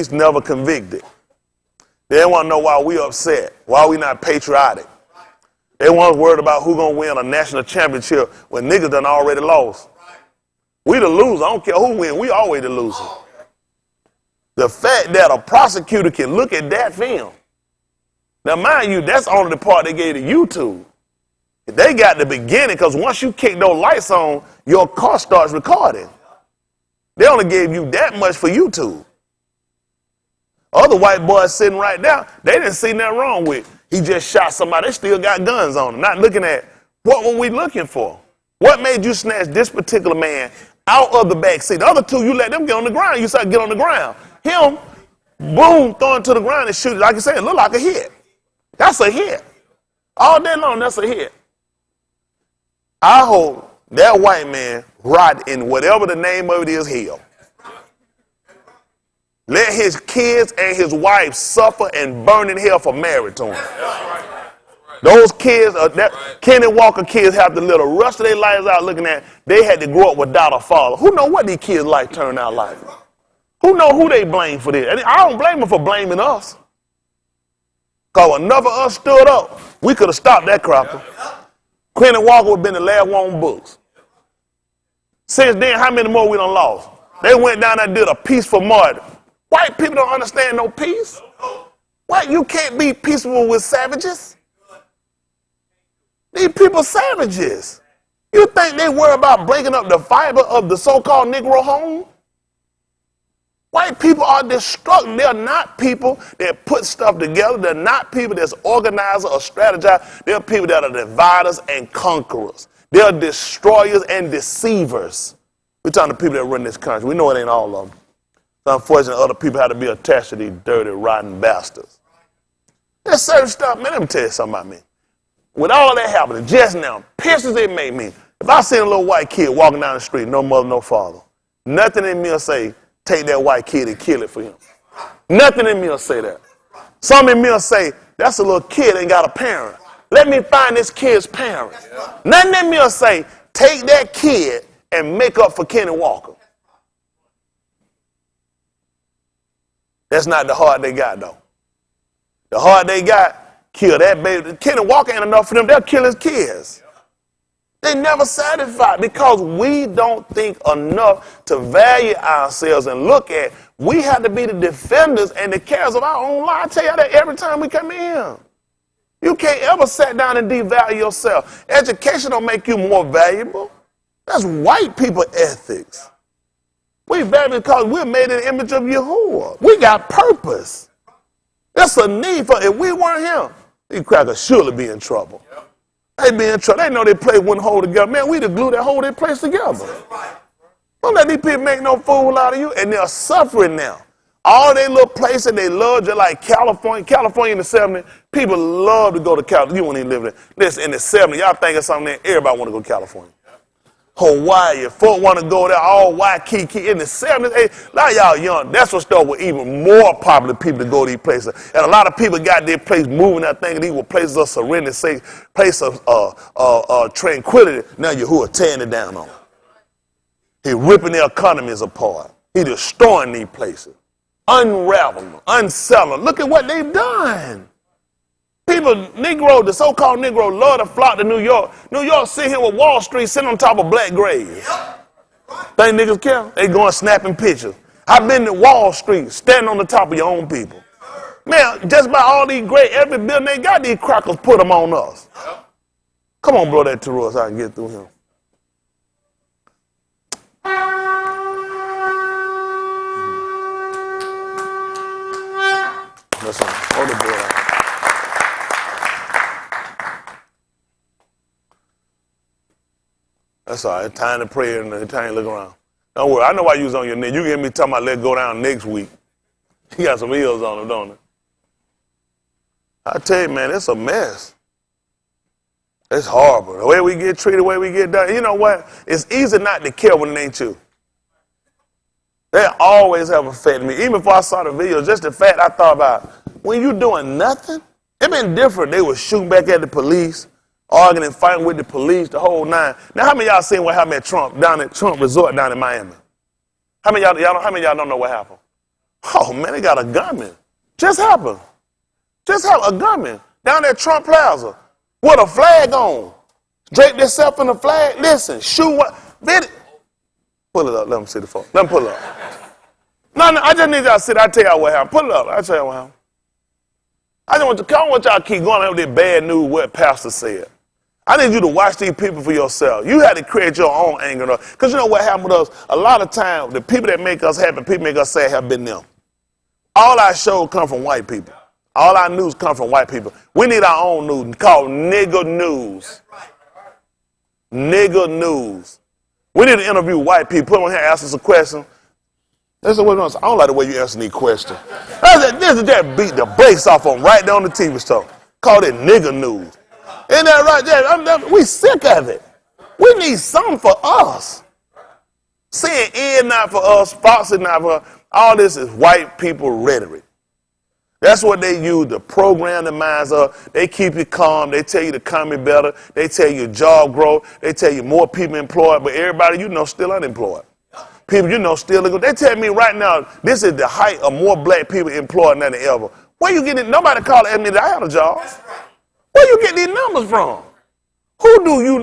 police never convicted. They want to know why we upset, why we not patriotic. They want worried about who going to win a national championship when niggas done already lost. We the loser. I don't care who win. We always the loser. The fact that a prosecutor can look at that film. Now, mind you, that's only the part they gave to YouTube. They got the beginning, because once you kick those lights on, your car starts recording. They only gave you that much for YouTube. Other white boys sitting right there, they didn't see nothing wrong with it. He just shot somebody. They still got guns on them. Not looking at what were we looking for. What made you snatch this particular man out of the back seat? The other two, you let them get on the ground. You said get on the ground. Him, boom, throwing to the ground and shoot. Like I said, it looked like a hit. That's a hit. All day long, that's a hit. I hope that white man rot in whatever the name of it is hell. Let his kids and his wife suffer and burn in hell for married to him. Those kids, Kenny Walker kids have to live the rest of their lives out looking at, they had to grow up without a father. Who know what these kids' life turned out like? Who know who they blame for this? And I don't blame them for blaming us. Because enough of us stood up, we could have stopped that cracker. Kenny Walker would have been the last one on books. Since then, how many more we done lost? They went down there and did a peaceful murder. White people don't understand no peace. Why you can't be peaceful with savages? These people savages. You think they worry about breaking up the fiber of the so-called Negro home? White people are destructive. They're not people that put stuff together. They're not people that's organizer or strategize. They're people that are dividers and conquerors. They're destroyers and deceivers. We're talking to people that run this country. We know it ain't all of them. Unfortunately, other people have to be attached to these dirty, rotten bastards. There's certain stuff, man, let me tell you something about me. With all that happening just now, pictures it made me. If I see a little white kid walking down the street, no mother, no father, nothing in me will say, take that white kid and kill it for him. Nothing in me will say that. Some in me will say, that's a little kid, ain't got a parent. Let me find this kid's parents. Nothing in me will say, take that kid and make up for Kenny Walker. That's not the heart they got, though. The heart they got, kill that baby. Kenny Walker ain't enough for them. They'll kill his kids. They never satisfied because we don't think enough to value ourselves and look at we have to be the defenders and the carriers of our own life. I tell you that every time we come in here. You can't ever sit down and devalue yourself. Education don't make you more valuable. That's white people ethics. We value because we're made in the image of Yahuwah. We got purpose. That's a need for, if we weren't him, these crackers surely be in trouble. They be in trouble. They know they play one hold together. Man, we the glue that hold their place together. Don't let these people make no fool out of you. And they're suffering now. All they little places they love, just like California. California in the 70s, people love to go to California. You won't even live there. Listen, in the 70s, y'all think of something there, everybody want to go to California. Hawaii, folk want to go there, all Waikiki. In the 70s, 80s, a lot of y'all young, that's what started with even more popular people to go to these places. And a lot of people got their place moving that thing, these were places of serenity, place of tranquility. Now Yahuwah tearing it down on them. He ripping their economies apart. He destroying these places. Unraveling them, unselling them. Look at what they've done. People, Negro, the so-called Negro, love to flock to New York. New York sit here with Wall Street sitting on top of black graves. Think niggas care? They going snapping pictures. I've been to Wall Street, standing on the top of your own people. Man, just about all these great, every building they got, these crackers put them on us. Come on, blow that to us so I can get through him. Listen, hold the boy out. That's all right. Time to pray and time to look around. Don't worry. I know why you was on your knee. You hear me talking about let go down next week. You got some heels on them, don't it? I tell you, man, it's a mess. It's horrible. The way we get treated, the way we get done. You know what? It's easy not to care when it ain't you. They always have affected me. Even before I saw the video, just the fact I thought about, when you doing nothing, it been different. They was shooting back at the police, arguing and fighting with the police, the whole nine. Now, how many of y'all seen what happened at Trump Resort down in Miami? How many of y'all don't know what happened? Oh, man, they got a gunman. Just happened. Just happened. A gunman down at Trump Plaza with a flag on. Drape themselves in the flag. Listen, shoot what? Pull it up. Let them see the phone. Let them pull it up. No, I just need y'all to sit. I'll tell y'all what happened. Pull it up. I'll tell y'all what happened. I don't want y'all to keep going out with this bad news what pastor said. I need you to watch these people for yourself. You had to create your own anger. Because you know what happened with us? A lot of times, the people that make us happy, people make us sad, have been them. All our shows come from white people. All our news come from white people. We need our own news called nigger news. Nigger news. We need to interview white people, put them on here, ask us a question. That's what I don't like the way you answer these questions. This is that beat the brakes off on right there on the TV show. Call it nigger news. Isn't that right there? We sick of it. We need something for us. CNN not for us, Fox is not for us. All this is white people rhetoric. That's what they use to program the minds of. They keep you calm. They tell you the economy better. They tell you job growth. They tell you more people employed, but everybody you know still unemployed. People you know still illegal. They tell me right now, this is the height of more black people employed than ever. Where you getting? Nobody called at me that I had a job. Where you get these numbers from?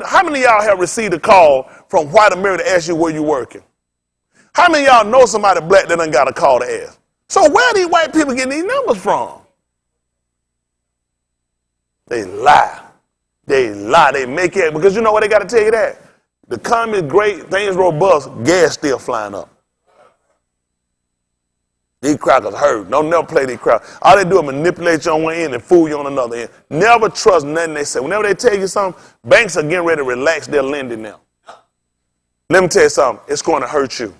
How many of y'all have received a call from white America to ask you where you working? How many of y'all know somebody black that done got a call to ask? So where are these white people getting these numbers from? They lie. They lie. They make it, because you know what they got to tell you that? The economy is great, things robust, gas still flying up. These crackers hurt. Don't never play these crackers. All they do is manipulate you on one end and fool you on another end. Never trust nothing they say. Whenever they tell you something, banks are getting ready to relax their lending now. Let me tell you something. It's going to hurt you.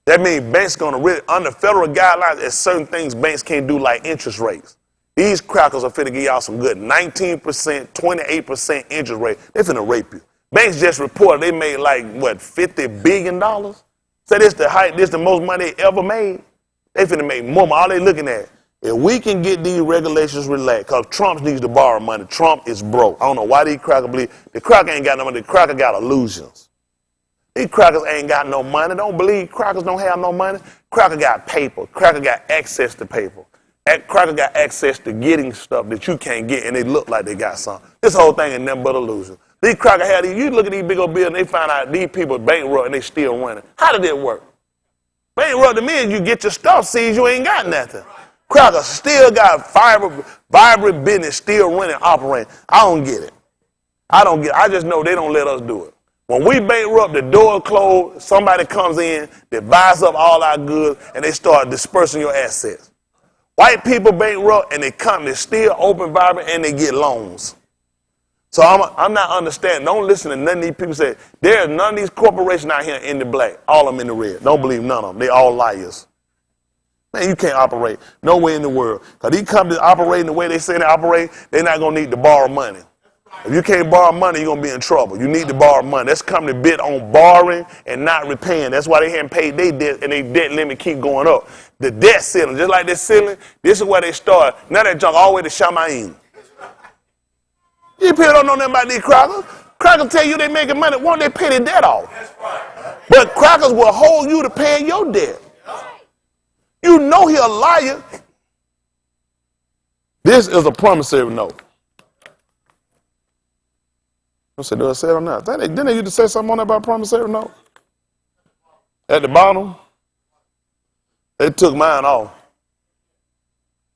That means banks going to really, under federal guidelines, there's certain things banks can't do, like interest rates. These crackers are finna give y'all some good 19%, 28% interest rate. They finna rape you. Banks just reported they made like, what, $50 billion? So this the most money they ever made. They finna make more. All they looking at, if we can get these regulations relaxed, because Trump needs to borrow money. Trump is broke. I don't know why these crackers believe. The cracker ain't got no money. The cracker got illusions. These crackers ain't got no money. Don't believe crackers don't have no money. Cracker got paper. Cracker got access to paper. Cracker got access to getting stuff that you can't get, and they look like they got something. This whole thing is nothing but illusion. These cracker had these. You look at these big old buildings, they find out these people bankrupt and they still running. How did it work? Bankrupt to me is you get your stuff seized, you ain't got nothing. Cracker still got vibrant business, still running, operating. I don't get it. I just know they don't let us do it. When we bankrupt, the door closed, somebody comes in, they buys up all our goods, and they start dispersing your assets. White people bankrupt, and they come, they're still open, vibrant, and they get loans. So I'm not understanding. Don't listen to none of these people say, there's none of these corporations out here in the black, all of them in the red. Don't believe none of them. They all liars. Man, you can't operate nowhere in the world. Because these companies operating the way they say they operate, they're not going to need to borrow money. If you can't borrow money, you're going to be in trouble. You need to borrow money. That's company bid on borrowing and not repaying. That's why they haven't paid their debt, and their debt limit keep going up. The debt ceiling, just like this ceiling, this is where they start. Now they jump all the way to Shamayim. You people don't know nothing about these crackers. Crackers tell you they making money. Won't they pay their debt off? But crackers will hold you to paying your debt. You know he a liar. This is a promissory note. I said, do I say it or not? Didn't they used to say something on that about promissory note? At the bottom, they took mine off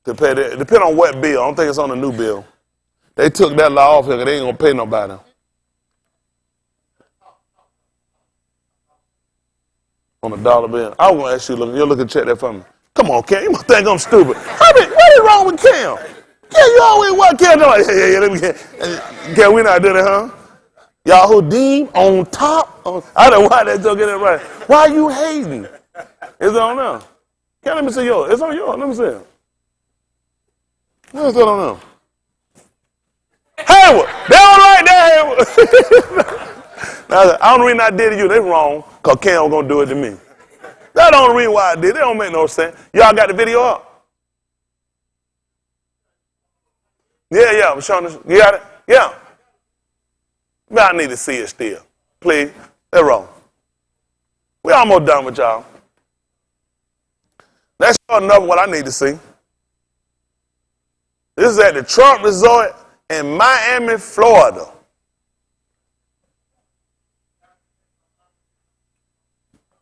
to pay that. Depending on what bill. I don't think it's on the new bill. They took that law off here because they ain't going to pay nobody. On a dollar bill. I was going to ask you, you'll look and check that for me. Come on, Cam. You must think I'm stupid. What is wrong with Cam? Cam, you always want Cam. Yeah, let me get. Cam, we not doing it, huh? Y'all Yahudim on top. I don't know why that joke get it right. Why you hating? It's on there. Cam, let me see yours. It's on yours. Let me see it. What's that on there? Hayward. That one right there, Hayward. Now, I don't reason I did it to you. They wrong, because Cam going to do it to me. That's the only reason why I did it. It don't make no sense. Y'all got the video up? Yeah, I'm showing this. You got it? Yeah. But I need to see it still. Please. They're wrong. We almost done with y'all. That's enough what I need to see. This is at the Trump Resort in Miami, Florida.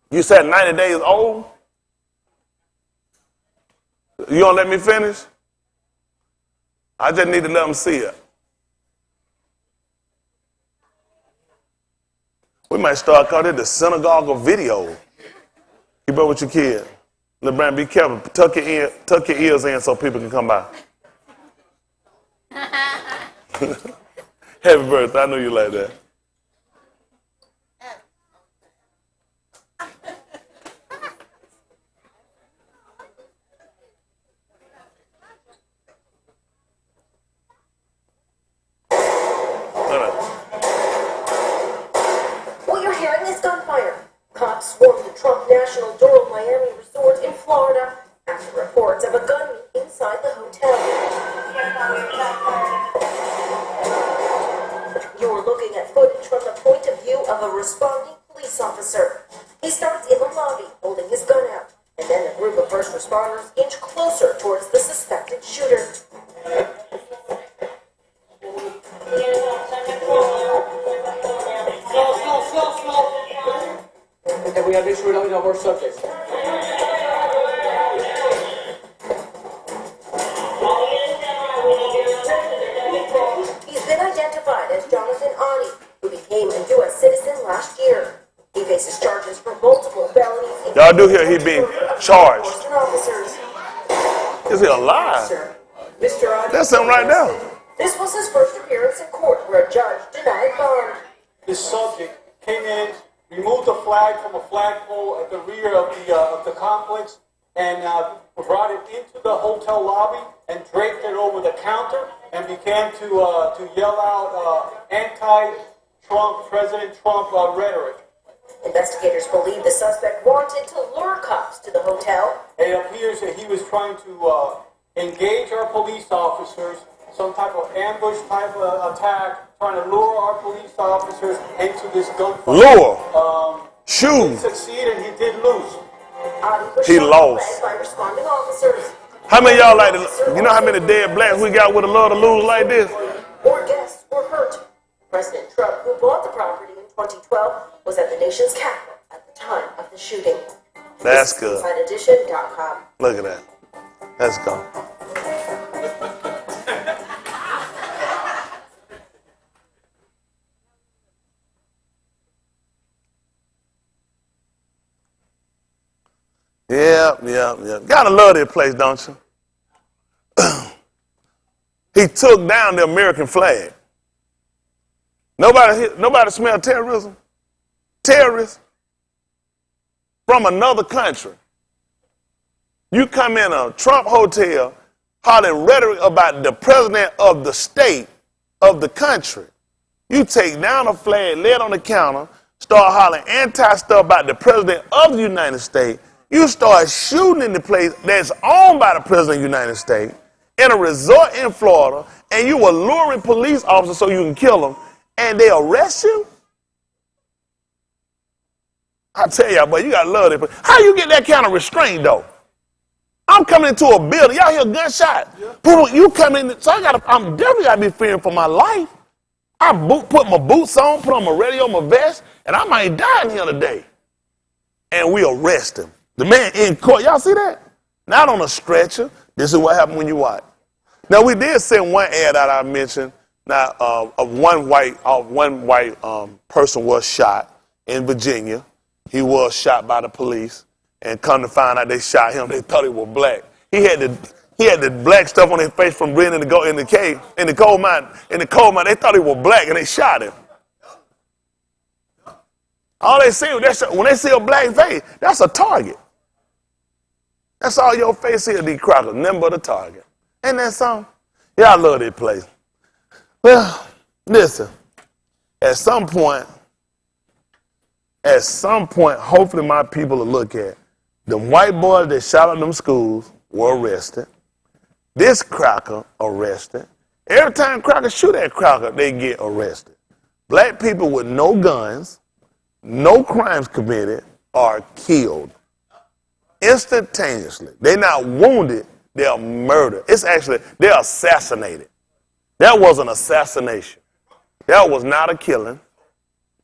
You said 90 days old? You gonna let me finish? I just need to let them see it. We might start calling it the synagogue of video. Keep up with your kid. LeBron, be careful. Tuck your ears in so people can come by. Happy birthday. I know you like that. What you're hearing is gunfire. Cops swarmed the Trump National Doral Miami Resort in Florida after reports of a gunman inside the hotel. You're looking at footage from the point of view of a responding police officer. He starts in the lobby, holding his gun out, and then a group of first responders inch closer towards the suspected shooter. And we have issued a number of subjects. He's been identified as Jonathan Ani, who became a U.S. citizen last year. He faces charges for multiple felonies. Y'all do hear he being charged. Officers. Is he alive? Mr. Ani, That's him right now. This was his first appearance in court where a judge denied bond. This subject came in, removed the flag from a flagpole at the rear of the complex, and brought it into the hotel lobby and draped it over the counter and began to yell out anti-Trump, President Trump rhetoric. Investigators believe the suspect wanted to lure cops to the hotel. It appears that he was trying to engage our police officers, some type of ambush type of attack, trying to lure our police officers into this gunfight. Lure. He Shoot. succeeded, he did lose. He lost. By responding officers. How many of y'all like to, you know how many dead blacks we got with a love to lose like this? More guests were hurt. President Trump, who bought the property in 2012, was at the nation's capital at the time of the shooting. That's good. InsideEdition.com. Look at that. Let's go. Yeah. Gotta love that place, don't you? He took down the American flag. Nobody smell terrorism? Terrorists from another country. You come in a Trump hotel hollering rhetoric about the president of the state of the country. You take down a flag, lay it on the counter, start hollering anti-stuff about the president of the United States. You start shooting in the place that's owned by the president of the United States in a resort in Florida, and you were luring police officers so you can kill them, and they arrest you? I tell y'all, boy, you gotta love it. How you get that kind of restraint, though? I'm coming into a building. Y'all hear a gunshot? Yeah. You come in, so I'm definitely gotta be fearing for my life. I put my boots on, put on my radio, my vest, and I might die in here today. And we arrest him. The man in court, y'all see that? Not on a stretcher. This is what happened when you watch. Now, we did send one ad that I mentioned. Now, one white person was shot in Virginia. He was shot by the police, and come to find out they shot him. They thought he was black. He had the black stuff on his face from being in the coal mine. They thought he was black, and they shot him. All they see when they see a black face, that's a target. That's all your face is, these crackers, nothing but a target. Ain't that something? Yeah, I love this place. Well, listen, at some point, hopefully my people will look at them white boys that shot up them schools were arrested. This cracker arrested. Every time crackers shoot at cracker, they get arrested. Black people with no guns, no crimes committed, are killed. Instantaneously. They're not wounded, they're murdered. It's actually, they're assassinated. That was an assassination. That was not a killing.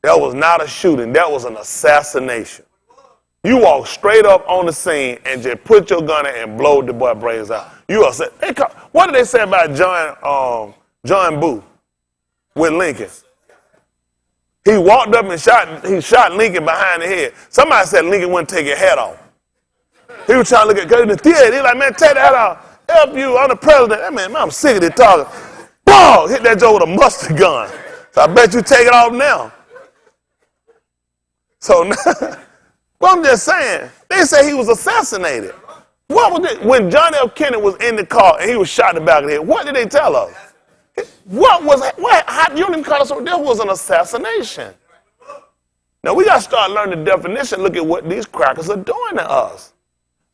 That was not a shooting. That was an assassination. You walk straight up on the scene and just put your gun in and blow the boy brains out. What did they say about John Boo with Lincoln? He walked up and shot Lincoln behind the head. Somebody said Lincoln wouldn't take his hat off. He was trying to look at the theater. He was like, man, take that off. Help you, I'm the president. That man, I'm sick of this talking. Boom! Hit that joke with a mustard gun. So I bet you take it off now. So now, well, I'm just saying, they say he was assassinated. What was it? When John F. Kennedy was in the car and he was shot in the back of the head, what did they tell us? What was it? How, you don't even call it so? There was an assassination. Now we got to start learning the definition. Look at what these crackers are doing to us.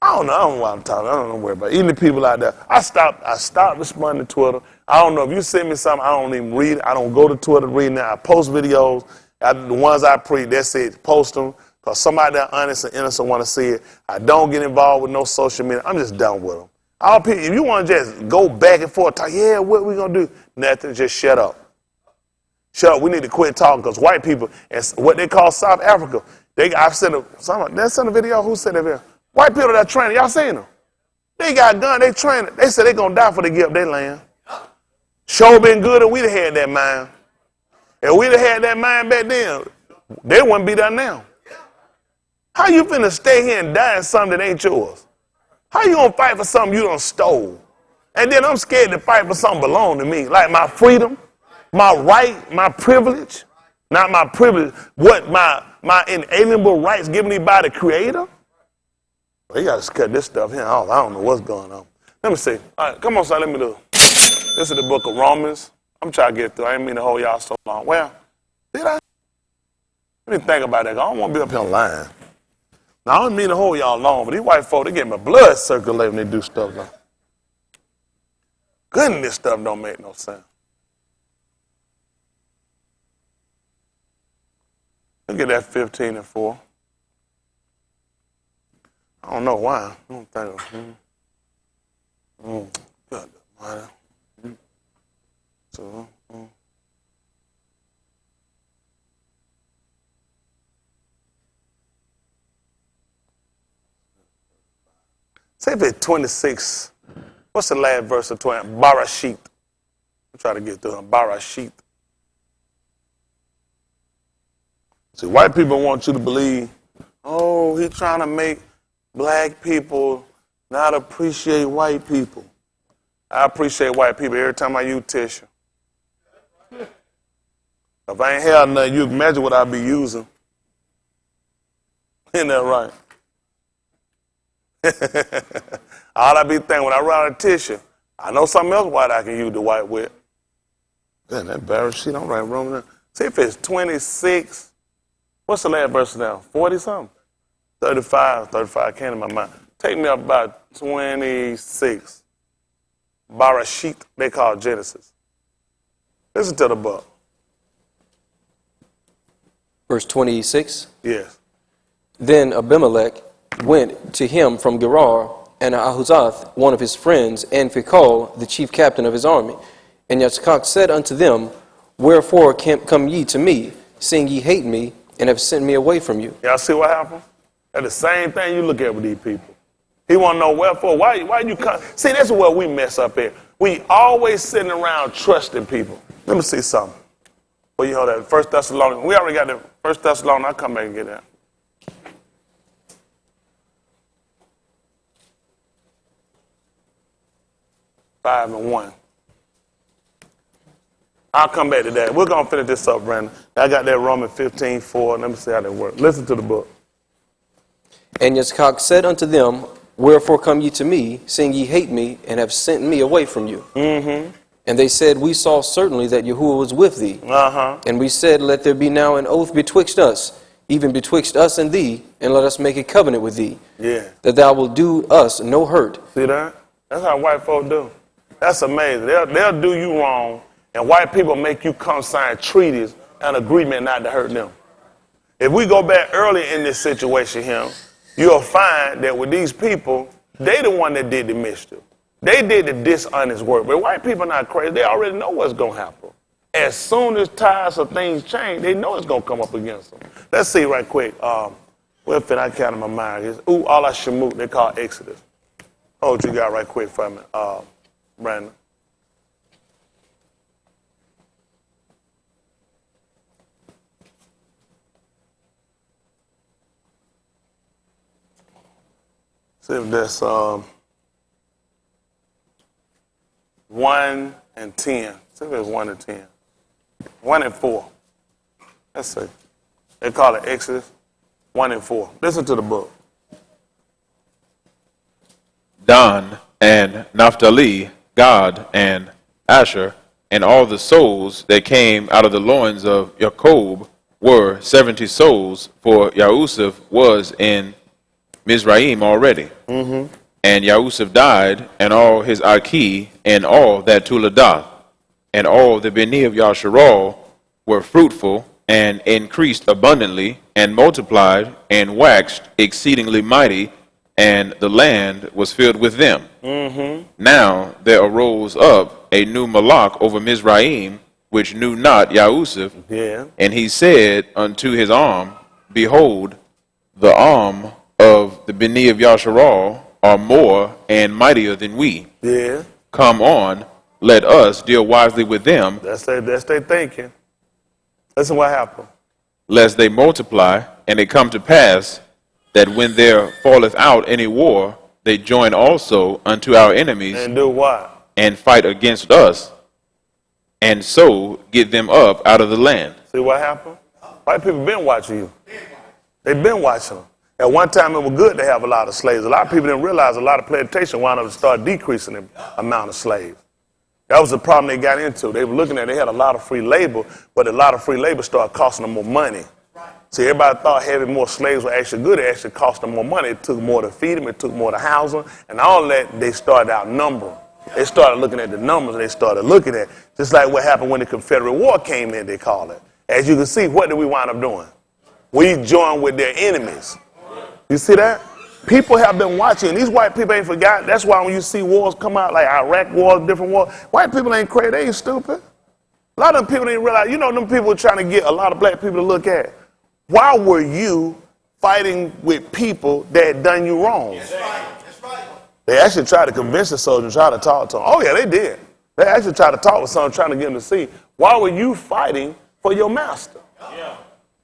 I don't know what I'm talking about. I don't know where about. Even the people out there. I stopped responding to Twitter. I don't know if you send me something, I don't even read it. I don't go to Twitter to read it. I post videos. The ones I preach, that's it. Post them. Because somebody that honest and innocent want to see it. I don't get involved with no social media. I'm just done with them. All people, if you want to just go back and forth, talk, yeah, what we going to do? Nothing, just shut up. Shut up. We need to quit talking because white people, and what they call South Africa, I've sent a video. Who sent it here? White people that training, y'all seen them? They got guns, they training. They said they going to die for they give up their land. Sure been good if we'd have had that mind. If we'd have had that mind back then, they wouldn't be there now. How you finna stay here and die in something that ain't yours? How you gonna fight for something you done stole? And then I'm scared to fight for something belong to me, like my freedom, my right, my privilege, not my privilege, what my inalienable rights given me by the Creator? Well, you gotta cut this stuff here off. I don't know what's going on. Let me see. All right, come on, son, let me do. This is the book of Romans. I'm trying to get through. I didn't mean to hold y'all so long. Well, did I? Let me think about that. I don't want to be up here lying. Now, I don't mean to hold y'all long, but these white folk, they get my blood circulating when they do stuff like that. Goodness, this stuff don't make no sense. Look at that 15 and 4. I don't know why. I don't think good. So, say if it's 26, what's the last verse of 20? Barashit. I'm trying to get through them. Barashit. See, white people want you to believe, oh, he's trying to make black people not appreciate white people. I appreciate white people every time I use tissue. If I ain't had nothing, you can imagine what I'd be using. Isn't that right? All I be thinking when I run out of tissue, I know something else white I can use the white with. Man, that barrel sheet, I'm right wrong there. See if it's 26. What's the last verse now? 40 something? 35 came to my mind. Take me up about 26. Barashit, they call Genesis. Listen to the book. Verse 26. Yes. Then Abimelech went to him from Gerar, and Ahuzath, one of his friends, and Phicol, the chief captain of his army. And Yitzchak said unto them, Wherefore come ye to me, seeing ye hate me, and have sent me away from you? Y'all see what happened? That's the same thing you look at with these people. He want to know wherefore. Why you come? See, that's where we mess up at. We always sitting around trusting people. Let me see something. Well, you know that 1 Thessalonians. We already got the 1 Thessalonians. I'll come back and get that. Five and 1. I'll come back to that. We're going to finish this up, Brandon. I got that Romans 15:4. Let me see how that works. Listen to the book. And Yitzchak said unto them, Wherefore come ye to me, seeing ye hate me, and have sent me away from you? Mm-hmm. And they said, We saw certainly that Yahuwah was with thee. Uh-huh. And we said, Let there be now an oath betwixt us, even betwixt us and thee, and let us make a covenant with thee, that thou wilt do us no hurt. See that? That's how white folk do. That's amazing. They'll do you wrong, and white people make you come sign treaties and agreement not to hurt them. If we go back early in this situation here, you'll find that with these people, they the one that did the mischief. They did the dishonest work. But white people are not crazy. They already know what's going to happen. As soon as tides of things change, they know it's going to come up against them. Let's see right quick. What fit I count in my mind? It's all I shemut. They call Exodus. Hold you got right quick for me, Brandon. See if that's 1 and 10. See if it's 1 and 10. 1 and 4. Let's see. They call it Exodus 1 and 4. Listen to the book. Dan and Naphtali, Gad and Asher, and all the souls that came out of the loins of Jacob were 70 souls, for Yahusuf was in Mizraim already. Mm-hmm. And Yahusuf died, and all his Aki, and all that Tuladath, and all the Beni of Yasharal were fruitful, and increased abundantly, and multiplied, and waxed exceedingly mighty, and the land was filled with them. Mm-hmm. Now there arose up a new Malach over Mizraim, which knew not Yahusuf. Yeah. And he said unto his arm, Behold, the arm of the Beni of Yasharal are more and mightier than we. Yeah. Come on, let us deal wisely with them. That's their thinking. Listen what happened. Lest they multiply, and it come to pass that when there falleth out any war, they join also unto our enemies. And do what? And fight against us, and so get them up out of the land. See what happened? White people been watching you. They've been watching them. At one time, it was good to have a lot of slaves. A lot of people didn't realize a lot of plantation wound up to start decreasing the amount of slaves. That was the problem they got into. They were looking at, they had a lot of free labor, but a lot of free labor started costing them more money. See, everybody thought having more slaves was actually good. It actually cost them more money. It took more to feed them. It took more to house them. And all that, they started outnumbering. They started looking at the numbers. They started looking at, just like what happened when the Confederate War came in, they call it. As you can see, what did we wind up doing? We joined with their enemies. You see that? People have been watching. These white people ain't forgot. That's why when you see wars come out, like Iraq war, different wars, white people ain't crazy. They ain't stupid. A lot of them people didn't realize, them people trying to get a lot of black people to look at. Why were you fighting with people that had done you wrong? That's right. That's right. They actually tried to convince the soldiers, try to talk to them. Oh, yeah, they did. They actually tried to talk with someone, trying to get them to see, why were you fighting for your master? Yeah.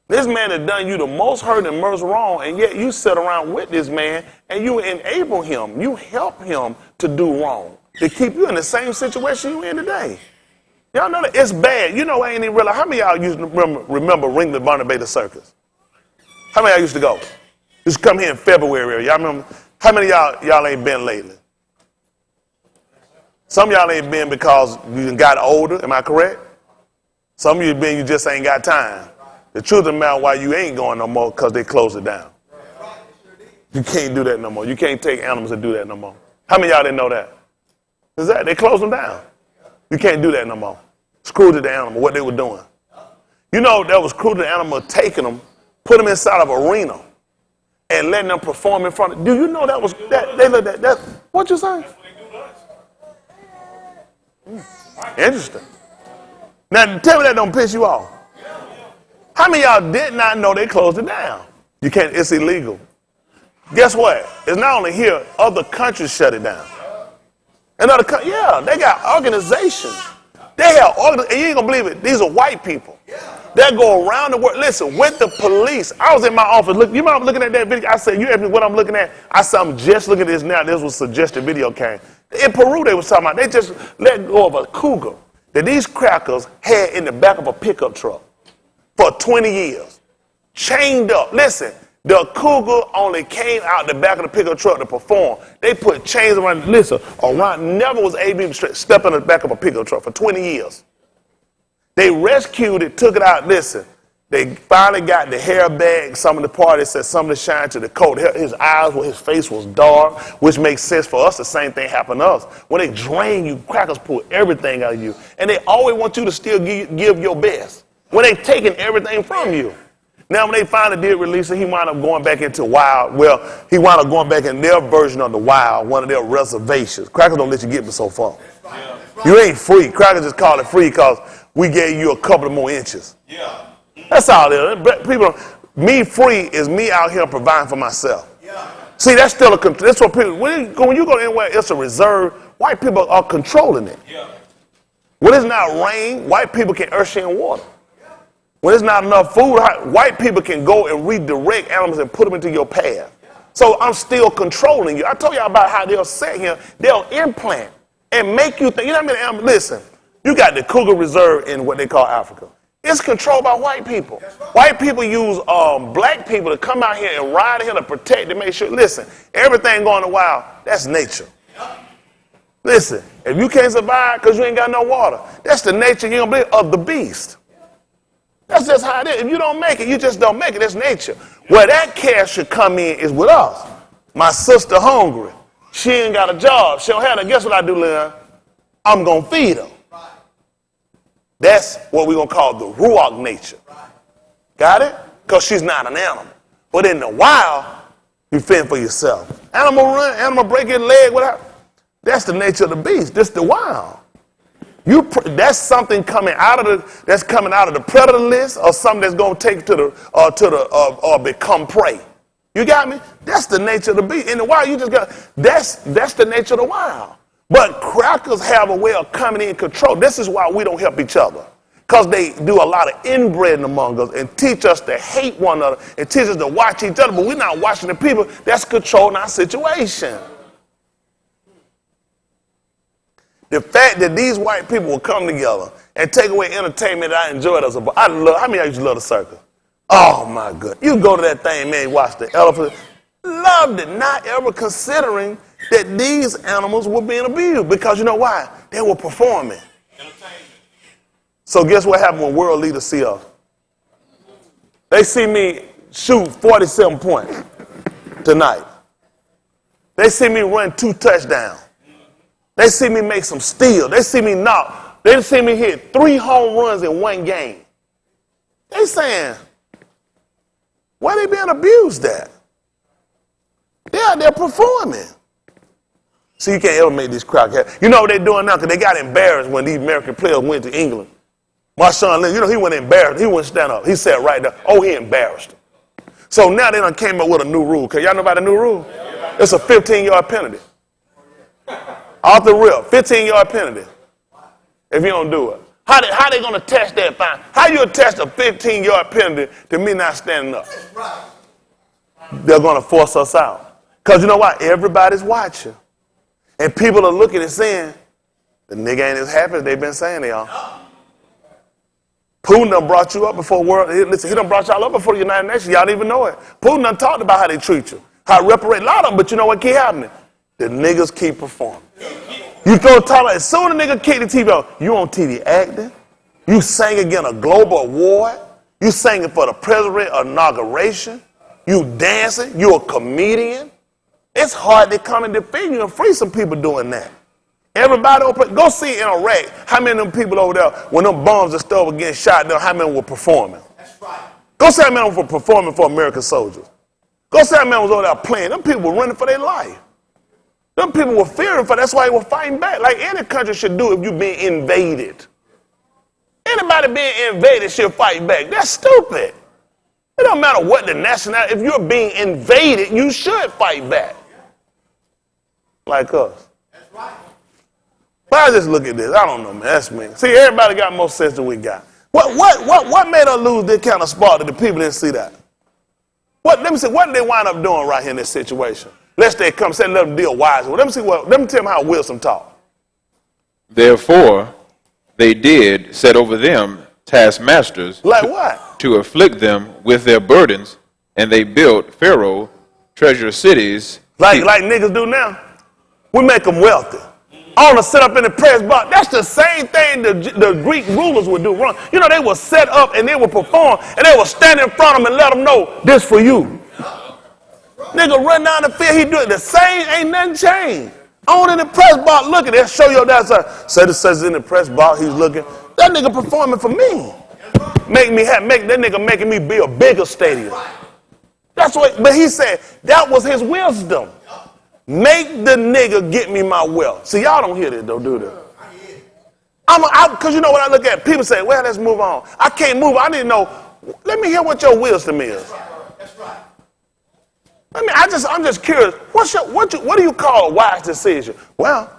This man had done you the most hurt and most wrong, and yet you sit around with this man, and you enable him. You help him to do wrong, to keep you in the same situation you in today. Y'all know that it's bad. I ain't even realize. How many of y'all used to remember Ringling Barnaby the Circus? How many of y'all used to go? Used to come here in February. Y'all remember? How many of y'all ain't been lately? Some of y'all ain't been because you got older. Am I correct? Some of you been, you just ain't got time. The truth of the matter, why you ain't going no more, because they closed it down. You can't do that no more. You can't take animals and do that no more. How many of y'all didn't know that? Is that they closed them down? You can't do that no more. It's cruel to the animal, what they were doing. That was cruel to the animal, taking them, put them inside of an arena, and letting them perform in front of. Do you know that was that? They looked at that. What you saying? Interesting. Now tell me that don't piss you off. How many of y'all did not know they closed it down? You can't. It's illegal. Guess what? It's not only here. Other countries shut it down. Another country, yeah, they got organizations. They have and you ain't gonna believe it. These are white people. They go around the world. Listen, with the police. I was in my office. Look, you remember I'm looking at that video? I said, you asked me what I'm looking at. I said, I'm just looking at this now. This was suggested video came. In Peru, they was talking about. They just let go of a cougar that these crackers had in the back of a pickup truck for 20 years, chained up. Listen. The cougar only came out the back of the pickup truck to perform. They put chains around, never was able to step in the back of a pickup truck for 20 years. They rescued it, took it out. Listen, they finally got the hair back. Some of the parties said some of the shine to the coat. His eyes, his face was dark, which makes sense for us. The same thing happened to us. When they drain you, crackers pull everything out of you. And they always want you to still give your best when they taking everything from you. Now, when they finally did release it, he wound up going back into wild. Well, he wound up going back in their version of the wild, one of their reservations. Crackers don't let you get me so far. You ain't free. Crackers just call it free because we gave you a couple of more inches. That's all it is. People, me free is me out here providing for myself. See, that's still that's what people, when you go anywhere, it's a reserve. White people are controlling it. When it's not rain, white people can earth share water. When there's not enough food, white people can go and redirect animals and put them into your path. So I'm still controlling you. I told you about how they'll sit here, they'll implant and make you think. You know what I mean? Listen, you got the cougar reserve in what they call Africa. It's controlled by white people. White people use black people to come out here and ride here to protect, to make sure. Listen, everything going to wild, that's nature. Listen, if you can't survive because you ain't got no water, that's the nature you don't believe of the beast. That's just how it is. If you don't make it, you just don't make it. That's nature. Where that care should come in is with us. My sister hungry. She ain't got a job. She don't have it. Guess what I do, Leon? I'm going to feed her. That's what we're going to call the ruach nature. Got it? Because she's not an animal. But in the wild, you fend for yourself. Animal run, animal break his leg, whatever. That's the nature of the beast. This the wild. That's something coming out of the predator list, or something that's going to take to the or become prey. You got me? That's the nature of the beast. In the wild, you just got that's the nature of the wild. But crackers have a way of coming in control. This is why we don't help each other. Because they do a lot of inbreeding among us and teach us to hate one another and teach us to watch each other, but we're not watching the people that's controlling our situation. The fact that these white people will come together and take away entertainment that I enjoyed as a boy. How many of you used to love the circus? Oh my goodness. You go to that thing, man, watch the elephant. Loved it, not ever considering that these animals were being abused. Because you know why? They were performing. So guess what happened when world leaders see us? They see me shoot 47 points tonight. They see me run 2 touchdowns. They see me make some steals. They see me knock. They see me hit 3 home runs in 1 game. They saying, why they being abused at? They out there performing. See, you can't ever make these crowd happy. You know what they're doing now? Because they got embarrassed when these American players went to England. Marshawn Lynch, you know, he went embarrassed. He wouldn't stand up. He sat right there. Oh, he embarrassed him. So now they done came up with a new rule. Okay, y'all know about the new rule? It's a 15-yard penalty. Off the rip, 15-yard penalty if you don't do it. How they going to test that fine? How you test a 15-yard penalty to me not standing up? They're going to force us out. Because you know what? Everybody's watching. And people are looking and saying, the nigga ain't as happy as they've been saying they are. Putin done brought you up before world. Listen, he done brought y'all up before the United Nations. Y'all don't even know it. Putin done talked about how they treat you. How reparate a lot of them, but you know what keep happening? The niggas keep performing. You throw talk as soon as a nigga kick the TV out, you on TV acting. You sang again a global award. You singing for the president inauguration. You dancing. You a comedian. It's hard to come and defend you and free some people doing that. Everybody, go see in Iraq how many of them people over there, when them bombs and stuff were getting shot down, how many were performing. That's right. Go see how many were performing for American soldiers. Go see how many was over there playing. Them people were running for their life. Them people were fearing for, that's why they were fighting back. Like any country should do if you're being invaded. Anybody being invaded should fight back. That's stupid. It don't matter what the nationality, if you're being invaded, you should fight back. Like us. That's right. But I just look at this. I don't know, man. That's me. See, everybody got more sense than we got. What made us lose this kind of spark that the people didn't see that? Let me see, what did they wind up doing right here in this situation? Lest they come say let them deal wisely. Let me tell them how Wilson talked. Therefore, they did set over them taskmasters. Like what? To afflict them with their burdens, and they built Pharaoh treasure cities. Like niggas do now. We make them wealthy. I want to sit up in the press box. That's the same thing the Greek rulers would do wrong. You know, they would set up and they would perform, and they would stand in front of them and let them know this for you. Nigga run down the field, he do it the same, ain't nothing changed. On in the press box, looking, they'll show you that. Say this says in the press box, he's looking. That nigga performing for me. make me happy. That nigga making me build bigger stadium. That's what, but he said that was his wisdom. Make the nigga get me my wealth. See, y'all don't hear that, though, do they? Because you know what I look at? People say, well, let's move on. I can't move. I need to know. Let me hear what your wisdom is. That's right. I'm just curious. What do you call a wise decision? Well,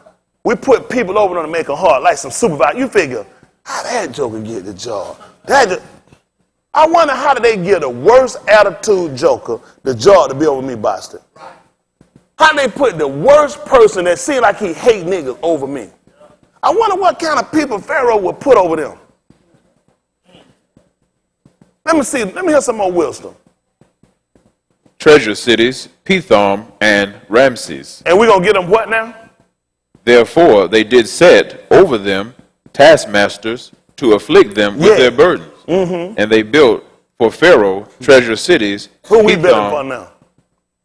we put people over there to make them hard, like some supervisor. You figure, how that joker get the job? I wonder how did they get the worst attitude joker the job to be over me, Boston? How they put the worst person that seemed like he hate niggas over me? I wonder what kind of people Pharaoh would put over them. Let me hear some more wisdom. Treasure cities, Pithom and Ramses. And we're going to get them what now? Therefore they did set over them taskmasters to afflict them with their burdens. Mm-hmm. And they built for Pharaoh treasure cities. Who we building for now?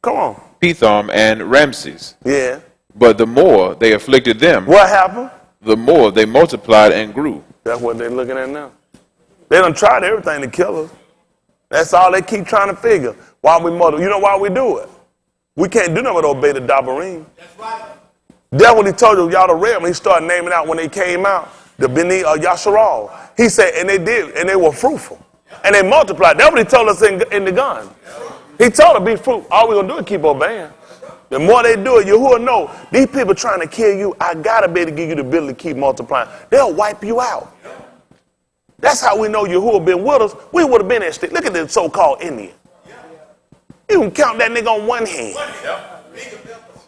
Come on. Pithom and Ramses. Yeah. But the more they afflicted them, what happened? The more they multiplied and grew. That's what they're looking at now. They done tried everything to kill us. That's all they keep trying to figure. Why we multiply? You know why we do it? We can't do nothing but obey the Dabarim. That's right. That's what he told you, y'all to read when he started naming out when they came out, the Beni Yasharal. He said, and they did, and they were fruitful. And they multiplied. That's what he told us in the gun. He told us be fruitful. All we're going to do is keep obeying. The more they do it, Yahuwah know, these people trying to kill you, I got to be able to give you the ability to keep multiplying. They'll wipe you out. That's how we know Yahuwah been with us. We would have been at stake. Look at the so-called Indian. You can count that nigga on one hand.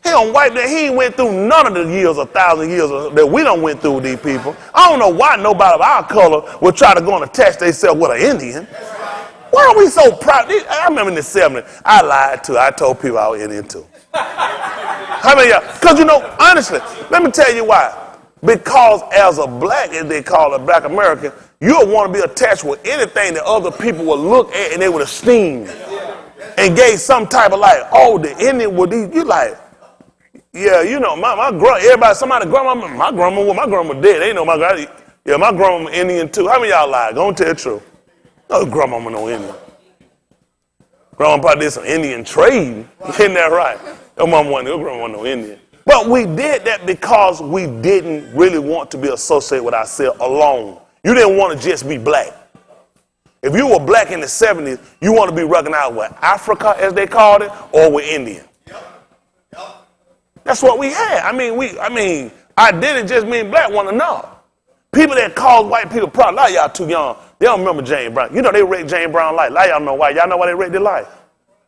He don't wipe that. He ain't went through none of the years, 1,000 years that we done went through with these people. I don't know why nobody of our color would try to go and attach themselves with an Indian. Why are we so proud? I remember in the 70s, I lied too. I told people I was Indian too. How many of y'all? Because, you know, honestly, let me tell you why. Because as a black, as they call it, black American, you'll want to be attached with anything that other people will look at and they would esteem. And gave some type of like, oh, the Indian would eat. You like, yeah, you know, my grandma, everybody, somebody, my grandma dead. They know my grandma. Yeah, my grandma Indian too. How many of y'all lie? Go and tell the truth. No, grandma no Indian. Grandma probably did some Indian trade. Isn't that right? Your mama wasn't, your grandma wasn't no Indian. But we did that because we didn't really want to be associated with ourselves alone. You didn't want to just be black. If you were black in the 70s, you want to be recognized with Africa, as they called it, or with Indian. That's what we had. I mean, I didn't just mean black one enough. People that called white people proud. A lot of y'all too young. They don't remember James Brown. You know they wrecked James Brown life. A lot of y'all know why. Y'all know why they wrecked their life?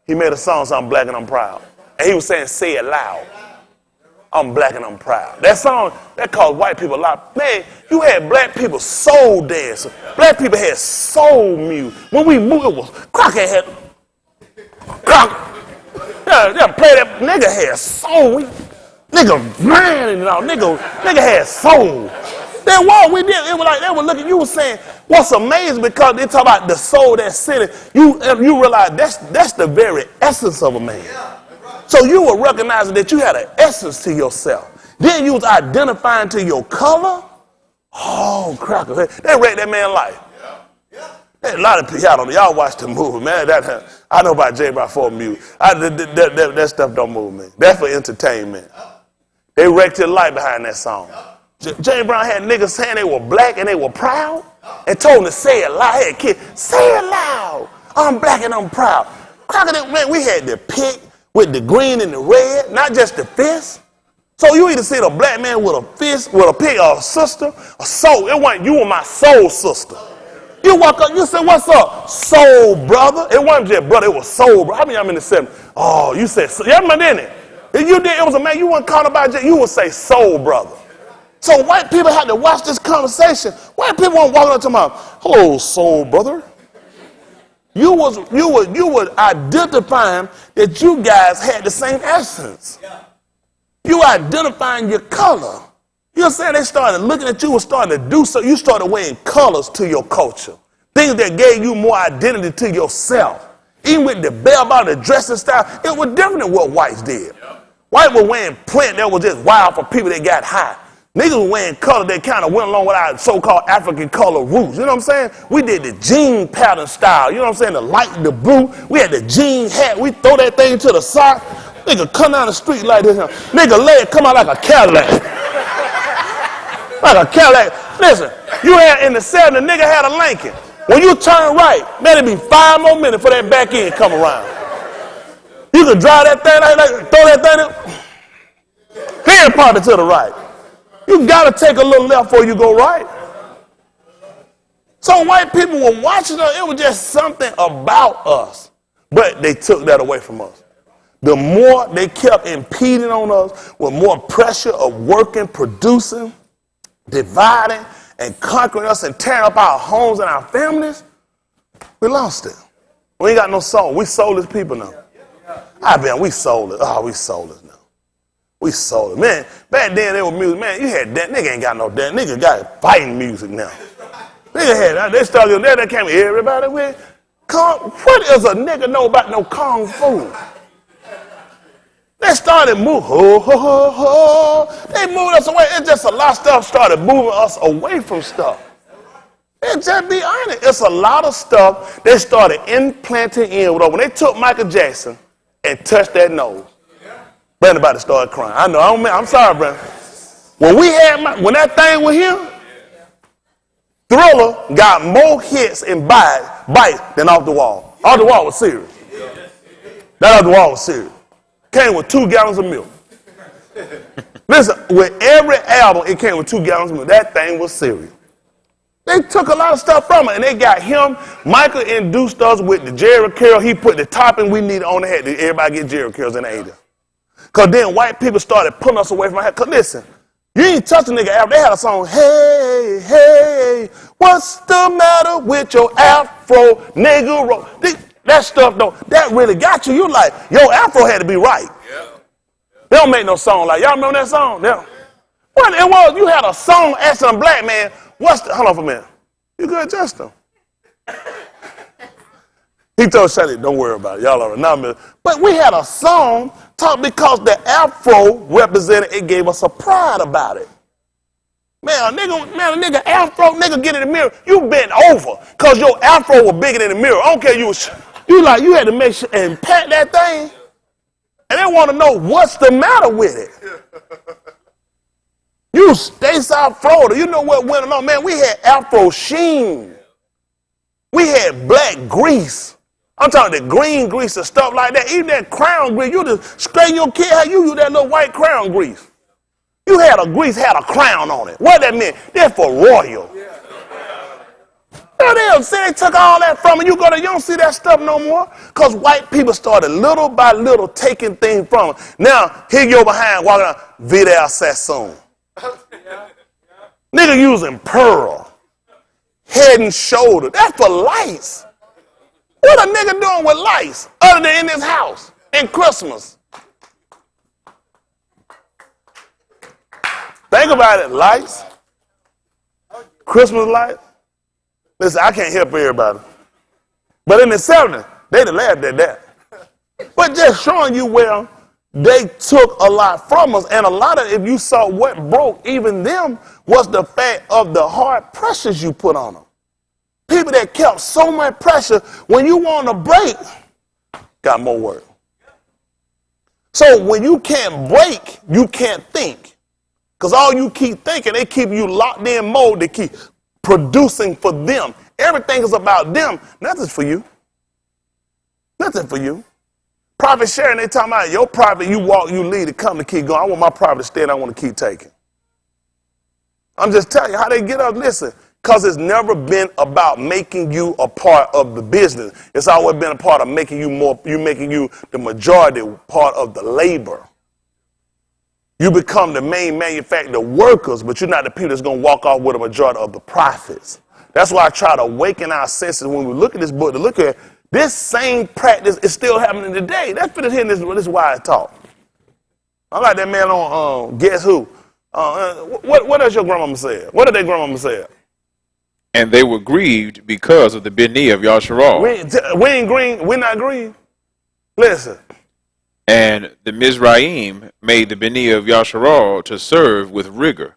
He made a song, so I'm black and I'm proud. And he was saying, say it loud. I'm black and I'm proud. That song, that caused white people a lot. Man, you had black people soul dancing. Black people had soul music. When we moved, it was Crockett had. Yeah, play that. Nigga had soul. Nigga ran and all. Nigga had soul. Then what we did, it was like they were looking. You were saying what's amazing because they talk about the soul that's sitting. You realize that's the very essence of a man. So you were recognizing that you had an essence to yourself. Then you was identifying to your color. Oh, cracker. They read that man's life. A lot of people, y'all watch the movie, man. I know about J. Brown 4 music. That stuff don't move me. That's for entertainment. They wrecked his life behind that song. J. Brown had niggas saying they were black and they were proud and told them to say it loud. Hey, kid, say it loud. I'm black and I'm proud. Crocker, man, we had the pick with the green and the red, not just the fist. So you either see a black man with a fist, with a pig, or a sister, a soul. It wasn't you were my soul sister. You walk up, you say, what's up? Soul brother. It wasn't just brother, it was soul brother. How many of y'all in the 70s? Oh, you said, yeah, man, didn't it? If you did, it was a man, you weren't called about you would say soul brother. So white people had to watch this conversation. White people weren't walking up to my, hello, soul brother. You were identifying that you guys had the same essence. You identifying your color. You know what I'm saying? They started looking at you and starting to do so. You started wearing colors to your culture. Things that gave you more identity to yourself. Even with the bell bottom, the dressing style, it was different than what whites did. White were wearing print that was just wild for people that got high. Niggas were wearing color that kind of went along with our so-called African color roots. You know what I'm saying? We did the jean pattern style. You know what I'm saying? The light and the blue. We had the jean hat. We throw that thing to the sock. Nigga come down the street like this. Nigga leg come out like a Cadillac. Like a Cadillac. Listen, you had in the 70s, the nigga had a Lincoln. When you turn right, man, it'd be 5 more minutes for that back end come around. You could drive that thing like throw that thing in. Hand probably to the right. You gotta take a little left before you go right. So white people were watching us. It was just something about us. But they took that away from us. The more they kept impeding on us with more pressure of working, producing, dividing, and conquering us and tearing up our homes and our families, we lost it. We ain't got no soul. We soulless people now. We soulless. Oh, we soulless now. We sold it. Man, back then there was music. Man, you had that. Nigga ain't got no that. Nigga got fighting music now. Nigga had, they started, they came, everybody with, what does a nigga know about no kung fu? They started moving, ho, ho, ho, ho. They moved us away. It's just a lot of stuff started moving us away from stuff. And just be honest, it's a lot of stuff they started implanting in. When they took Michael Jackson and touched that nose, Brandon about to start crying. I know, I'm sorry, Brandon. When that thing was here, Thriller got more hits and bites than Off the Wall. Off the Wall was serious. That Off the Wall was serious. Came with 2 gallons of milk. Listen, with every album, it came with 2 gallons of milk. That thing was serious. They took a lot of stuff from it, and they got him. Michael induced us with the Jerry curl. He put the topping we needed on the head. Everybody get Jerry curls in the 80s. Because then white people started pulling us away from our head. Because listen, you ain't touch a nigga afro. They had a song, hey, hey, what's the matter with your afro, nigga? That stuff, though, that really got you. You like, your afro had to be right. Yeah. They don't make no song like, y'all remember that song? Yeah. What it was, you had a song asking a black man, hold on for a minute. You good, Justin? He told Shady, don't worry about it. Y'all are not. But we had a song because the afro represented, it gave us a pride about it. Man, a nigga afro, nigga get in the mirror, you bent over because your afro was bigger than the mirror. I don't care, you had to make sure and pat that thing. And they want to know what's the matter with it. You stay South Florida, you know what went on. Man, we had afro sheen. We had black grease. I'm talking the green grease and stuff like that. Even that crown grease, you just straighten your kid, how you use that little white crown grease. You had a grease, had a crown on it. What that meant? That's for royal. They took all that from you. You don't see that stuff no more. Because white people started little by little taking things from them. Now, here you behind walking around, Vidal Sassoon. Nigga using pearl, head and shoulder. That's for lights. What a nigga doing with lights other than in his house in Christmas? Think about it, lights, Christmas lights. Listen, I can't help everybody. But in the 70s, they'd have laughed at that. But just showing you where they took a lot from us. And a lot of, if you saw what broke even them, was the fact of the hard pressures you put on them. People that kept so much pressure, when you want to break, got more work. So when you can't break, you can't think. Because all you keep thinking, they keep you locked in mode. They keep producing for them. Everything is about them. Nothing's for you. Nothing for you. Profit sharing, they talking about your profit, you walk, you lead, it come to keep going. I want my profit to stay and I want to keep taking. I'm just telling you how they get up. Listen, because it's never been about making you a part of the business. It's always been a part of making you making you the majority part of the labor. You become the main manufacturer workers, but you're not the people that's going to walk off with a majority of the profits. That's why I try to awaken our senses when we look at this book, to look at this same practice is still happening today. Let's finish hearing this wise talk. I like that man on Guess Who. What does your grandmama say? What did their grandmama say? And they were grieved because of the Beni of Yasharal. We ain't grieved. We're not grieved. Listen. And the Mizraim made the Beni of Yasharal to serve with rigor.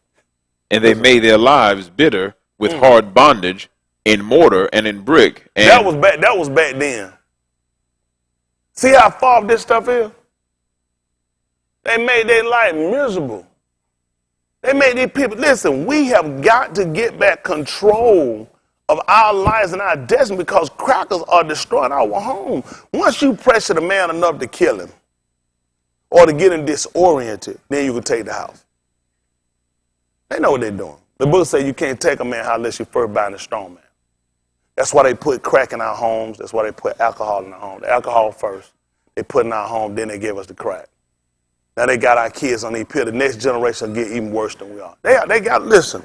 and they made their lives bitter with hard bondage in mortar and in brick. And That was back then. See how far this stuff is? They made their life miserable. They made these people, listen, we have got to get back control of our lives and our destiny because crackers are destroying our home. Once you pressure the man enough to kill him or to get him disoriented, then you can take the house. They know what they're doing. The book says you can't take a man house unless you first bind a strong man. That's why they put crack in our homes. That's why they put alcohol in our home. The alcohol first, they put in our home, then they give us the crack. Now they got our kids on these pills. The next generation will get even worse than we are. They got, listen,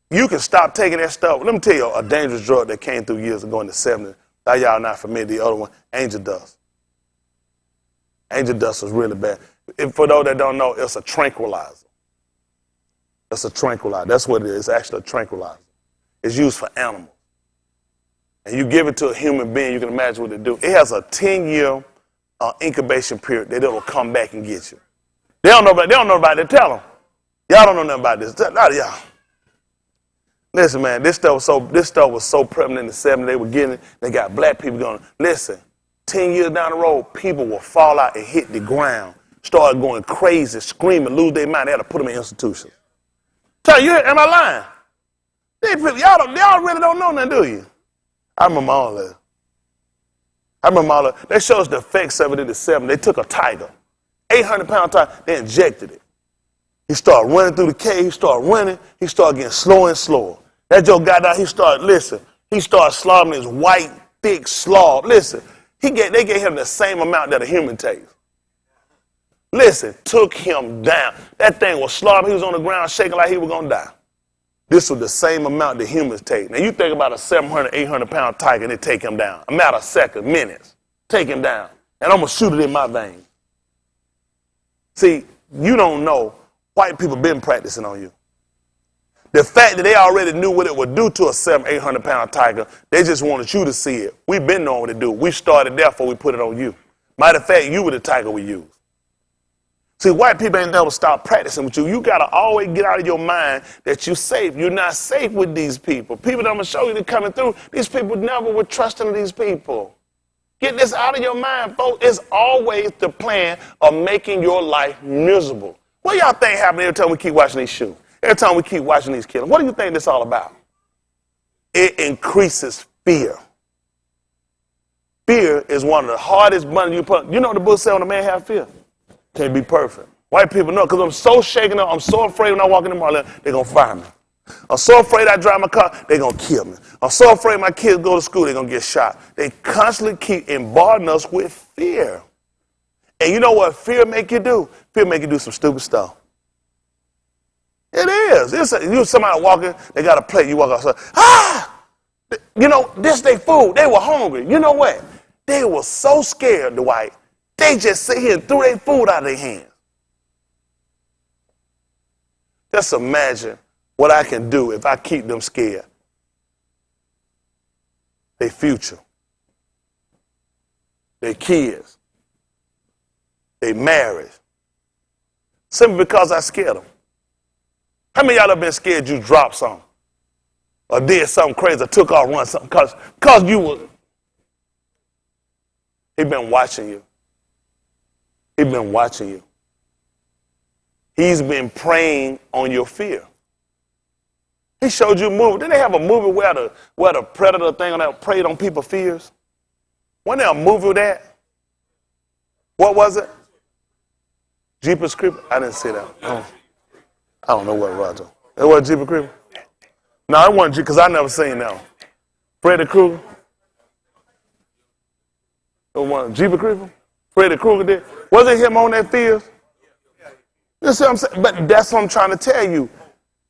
you can stop taking that stuff. Let me tell you a dangerous drug that came through years ago in the 70s. Now y'all not familiar, the other one, angel dust. Angel dust was really bad. For those that don't know, it's a tranquilizer. It's a tranquilizer. That's what it is. It's actually a tranquilizer. It's used for animals. And you give it to a human being, you can imagine what it do. It has a 10-year incubation period that it'll come back and get you. They don't know about it. Tell them. Y'all don't know nothing about this. Not y'all. Listen, man, this stuff was so prevalent in the 70s. They were getting it. They got black people going, listen, 10 years down the road, people will fall out and hit the ground, start going crazy, screaming, lose their mind. They had to put them in institutions. Tell you, am I lying? These people, y'all really don't know nothing, do you? I remember all that. They showed us the effects of it in the 70s. They took a tiger, 800-pound tiger, they injected it. He started running through the cave. He started running. He started getting slower and slower. That Joe got down. He started slobbing his white, thick slob. Listen, they gave him the same amount that a human takes. Listen, took him down. That thing was slobbing. He was on the ground shaking like he was going to die. This was the same amount that humans take. Now, you think about a 700, 800-pound tiger and they take him down. A matter of seconds, minutes. Take him down. And I'm going to shoot it in my veins. See, you don't know. White people been practicing on you. The fact that they already knew what it would do to a 700, 800-pound tiger, they just wanted you to see it. We've been knowing what it do. We started there before we put it on you. Matter of fact, you were the tiger we used. See, white people ain't never stop practicing with you. You got to always get out of your mind that you're safe. You're not safe with these people. People that I'm going to show you that coming through, these people never were trusting these people. Get this out of your mind, folks. It's always the plan of making your life miserable. What y'all think happens every time we keep watching these shoes? Every time we keep watching these killings? What do you think this all about? It increases fear. Fear is one of the hardest buttons you put. You know what the book said when a man have fear? Can't be perfect. White people know because I'm so shaken up. I'm so afraid when I walk in the mall, they're going to fire me. I'm so afraid I drive my car, they're going to kill me. I'm so afraid my kids go to school, they're going to get shot. They constantly keep embarking us with fear. And you know what fear make you do? Fear make you do some stupid stuff. It is. Somebody walking, they got a plate, you walk outside. You know, this they food. They were hungry. You know what? They were so scared, Dwight. They just sit here and threw their food out of their hands. Just imagine what I can do if I keep them scared. Their future. Their kids. Their marriage. Simply because I scared them. How many of y'all have been scared you dropped something? Or did something crazy or took off run something because you were. He's been watching you. He's been watching you. He's been preying on your fear. He showed you a movie. Didn't they have a movie where the predator thing on that preyed on people's fears? Wasn't there a movie with that? What was it? Jeepers Creepers? I didn't see that. I don't know what it was. It was Jeepers Creepers? No, it wasn't because I never seen that one. Freddy Krueger? It was Jeepers Creepers? Freddy Krueger did? Was it him on that field? You see what I'm saying? But that's what I'm trying to tell you.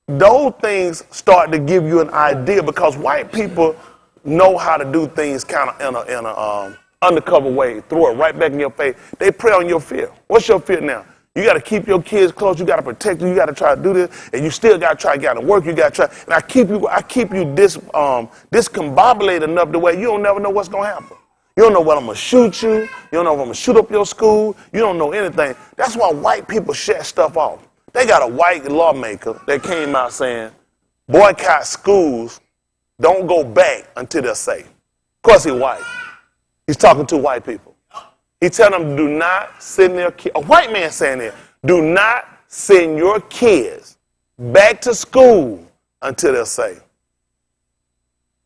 Those things start to give you an idea because white people know how to do things kind of in a undercover way. Throw it right back in your face. They prey on your fear. What's your fear now? You got to keep your kids close. You got to protect them. You got to try to do this, and you still got to try to get out and work. You got to try. And I keep you discombobulated enough the way you don't never know what's gonna happen. You don't know when I'm going to shoot you. You don't know if I'm going to shoot up your school. You don't know anything. That's why white people shut stuff off. They got a white lawmaker that came out saying, boycott schools, don't go back until they're safe. Of course he's white. He's talking to white people. He's telling them, do not send their kids, a white man saying that, do not send your kids back to school until they're safe.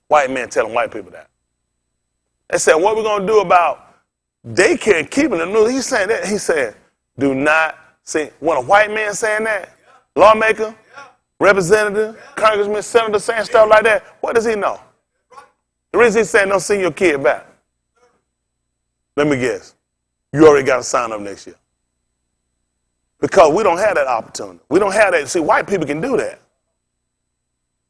White man telling white people that. They said, what we're going to do about daycare and keeping them new? He's saying that. He said, do not send. When a white man saying that, lawmaker, representative, congressman, senator saying stuff like that, what does he know? The reason he's saying don't send your kid back. Let me guess. You already got to sign up next year. Because we don't have that opportunity. We don't have that. See, white people can do that.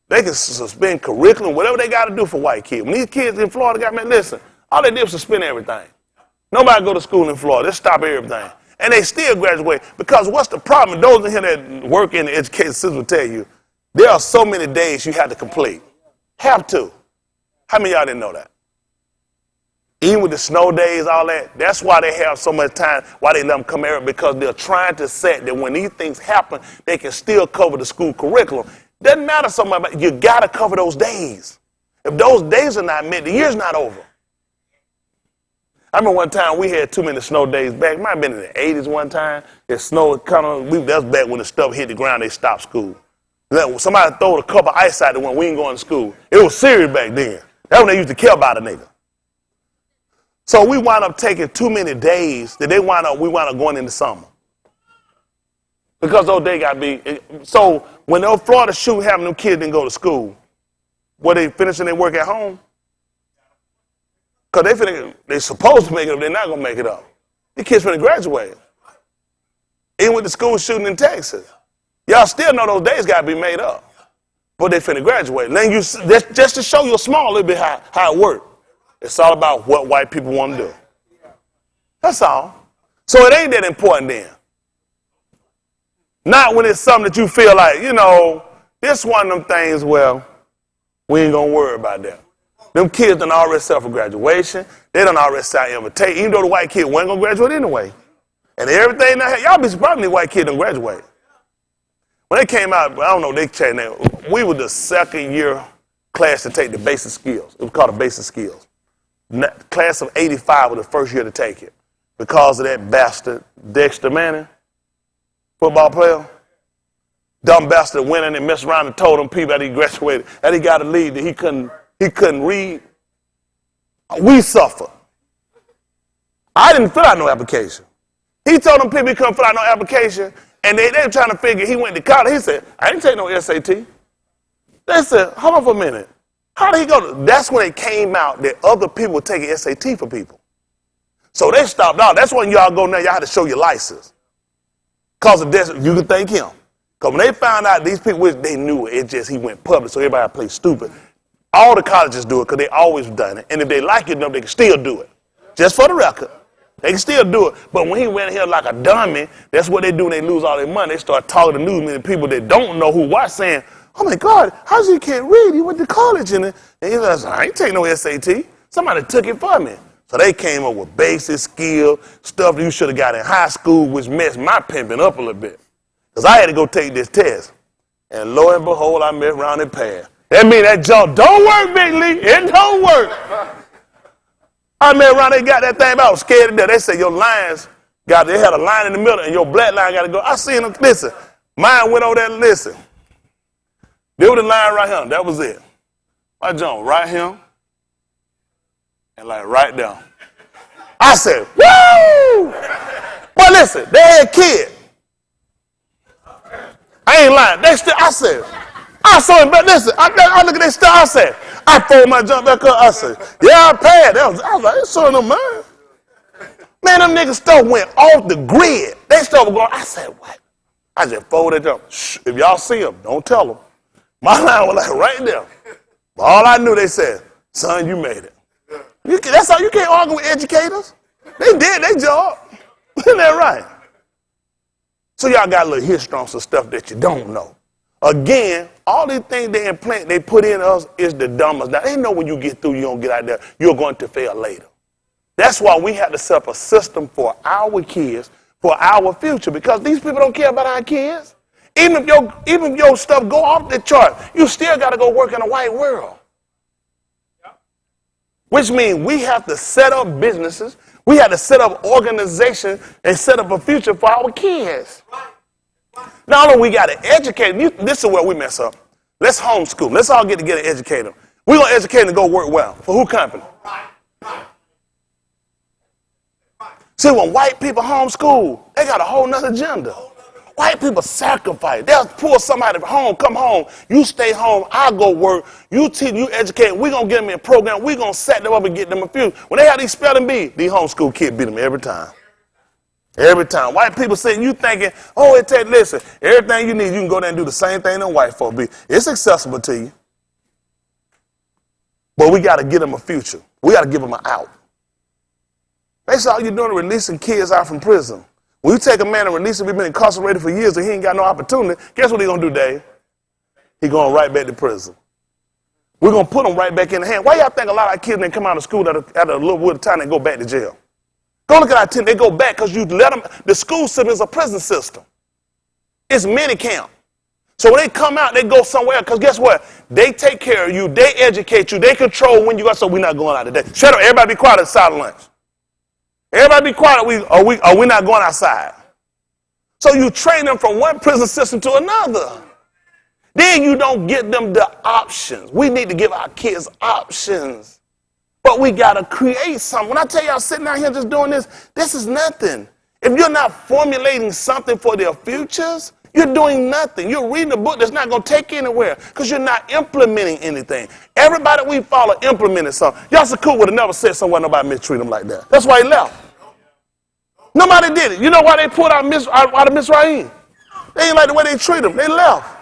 They can suspend curriculum, whatever they got to do for white kids. When these kids in Florida got, man, listen, all they did was suspend everything. Nobody go to school in Florida. They stop everything. And they still graduate. Because what's the problem? Those in here that work in the education system will tell you, there are so many days you have to complete. Have to. How many of y'all didn't know that? Even with the snow days, all that, that's why they have so much time, why they let them come here, because they're trying to set that when these things happen, they can still cover the school curriculum. Doesn't matter so much, but you got to cover those days. If those days are not met, the year's not over. I remember one time we had too many snow days back. It might have been in the 80s one time. It snowed that's back when the stuff hit the ground, they stopped school. Somebody threw a cup of ice out there when we ain't going to school. It was serious back then. That's when they used to care about a nigga. So we wound up taking too many days that we wound up going into summer. Because those days got to be. So when those Florida shooting happened, them kids didn't go to school. Were they finishing their work at home? Because they're supposed to make it up, they're not going to make it up. The kids finna graduate. Even with the school shooting in Texas. Y'all still know those days got to be made up. But they finna graduate. Then just to show you a small little bit how it works. It's all about what white people want to do. That's all. So it ain't that important then. Not when it's something that you feel like, this one of them things, well, we ain't going to worry about that. Them kids done already set for graduation. They done already signed invitation, even though the white kid wasn't going to graduate anyway. And everything, y'all be surprised when the white kid done graduate. When they came out, I don't know, they changed that. We were the second year class to take the basic skills. It was called the basic skills. Class of 85 was the first year to take it. Because of that bastard, Dexter Manning, football player. Dumb bastard went in and messed around and told them people that he graduated, that he got a lead, that he couldn't read. We suffer. I didn't fill out no application. He told them people he couldn't fill out no application, and they were trying to figure he went to college. He said, I didn't take no SAT. They said, hold on for a minute. How did he go? That's when it came out that other people were taking SAT for people. So they stopped out. That's when y'all go now, y'all had to show your license. Because of this, you can thank him. Because when they found out these people, they knew it, he went public, so everybody played stupid. All the colleges do it because they always done it. And if they like it enough, they can still do it. Just for the record. They can still do it. But when he went here like a dummy, that's what they do when they lose all their money. They start talking to news media people that don't know who watch saying, oh my God, how's he can't read? He went to college and he says, I ain't take no SAT. Somebody took it for me. So they came up with basic skill, stuff that you should have got in high school, which messed my pimping up a little bit. Because I had to go take this test. And lo and behold, I messed around and passed. That means that jump don't work, Big Lee. It don't work. I messed around, they got that thing about, I was scared to death. They said your lines, they had a line in the middle and your black line got to go. I seen them, listen, mine went over there, listen. There was the line right here, that was it. I jumped right here and like right there. I said, woo! But listen, they had kids. I ain't lying. I saw him, but listen, I look at that stuff, I said, I fold my jump back up, I said, yeah, I passed. I was like, it's showing them mine. Man, them niggas stuff went off the grid. They stuff was going, I said, what? I just folded jump. Shh, if y'all see them, don't tell them. My line was like right there. But all I knew, they said, son, you made it. That's all, you can't argue with educators. They did their job. Isn't that right? So y'all got a little history on some stuff that you don't know. Again, all these things they implant, they put in us is the dumbest. Now, they know when you get through, you don't get out there, you're going to fail later. That's why we have to set up a system for our kids, for our future, because these people don't care about our kids. Even if your stuff go off the chart, you still got to go work in a white world. Which means we have to set up businesses, we have to set up organizations and set up a future for our kids. Not only we got to educate them, this is where we mess up. Let's homeschool. Let's all get together and educate them. We're going to educate them to go work well. For who company? See, when white people homeschool, they got a whole nother agenda. White people sacrifice. They'll pull somebody home, come home. You stay home, I'll go work. You teach, you educate. We're going to get them in a program. We're going to set them up and get them a few. When they have these spelling bees, these homeschool kids beat them every time. Every time. White people sitting, you thinking, oh, listen, everything you need, you can go there and do the same thing that white folk be. It's accessible to you. But we got to get them a future. We got to give them an out. That's all you're doing, releasing kids out from prison. When you take a man and release him, he's been incarcerated for years and he ain't got no opportunity, guess what he's going to do, Dave? He's going right back to prison. We're going to put him right back in the hand. Why y'all think a lot of our kids, that come out of school at a little bit of time, they go back to jail? Go look at our team. They go back because you let them. The school system is a prison system. It's mini camp. So when they come out, they go somewhere because guess what? They take care of you. They educate you. They control when you go. So we're not going out today. Shut up. Everybody be quiet at silent lunch. Everybody be quiet. We're not going outside. So you train them from one prison system to another. Then you don't get them the options. We need to give our kids options. But we got to create something. When I tell y'all sitting out here just doing this is nothing. If you're not formulating something for their futures, you're doing nothing. You're reading a book that's not going to take you anywhere because you're not implementing anything. Everybody we follow implemented something. Yasser Koop would have never said somewhere nobody mistreated him like that. That's why he left. Nobody did it. You know why they pulled out of Mizraim? They didn't like the way they treat him. They left.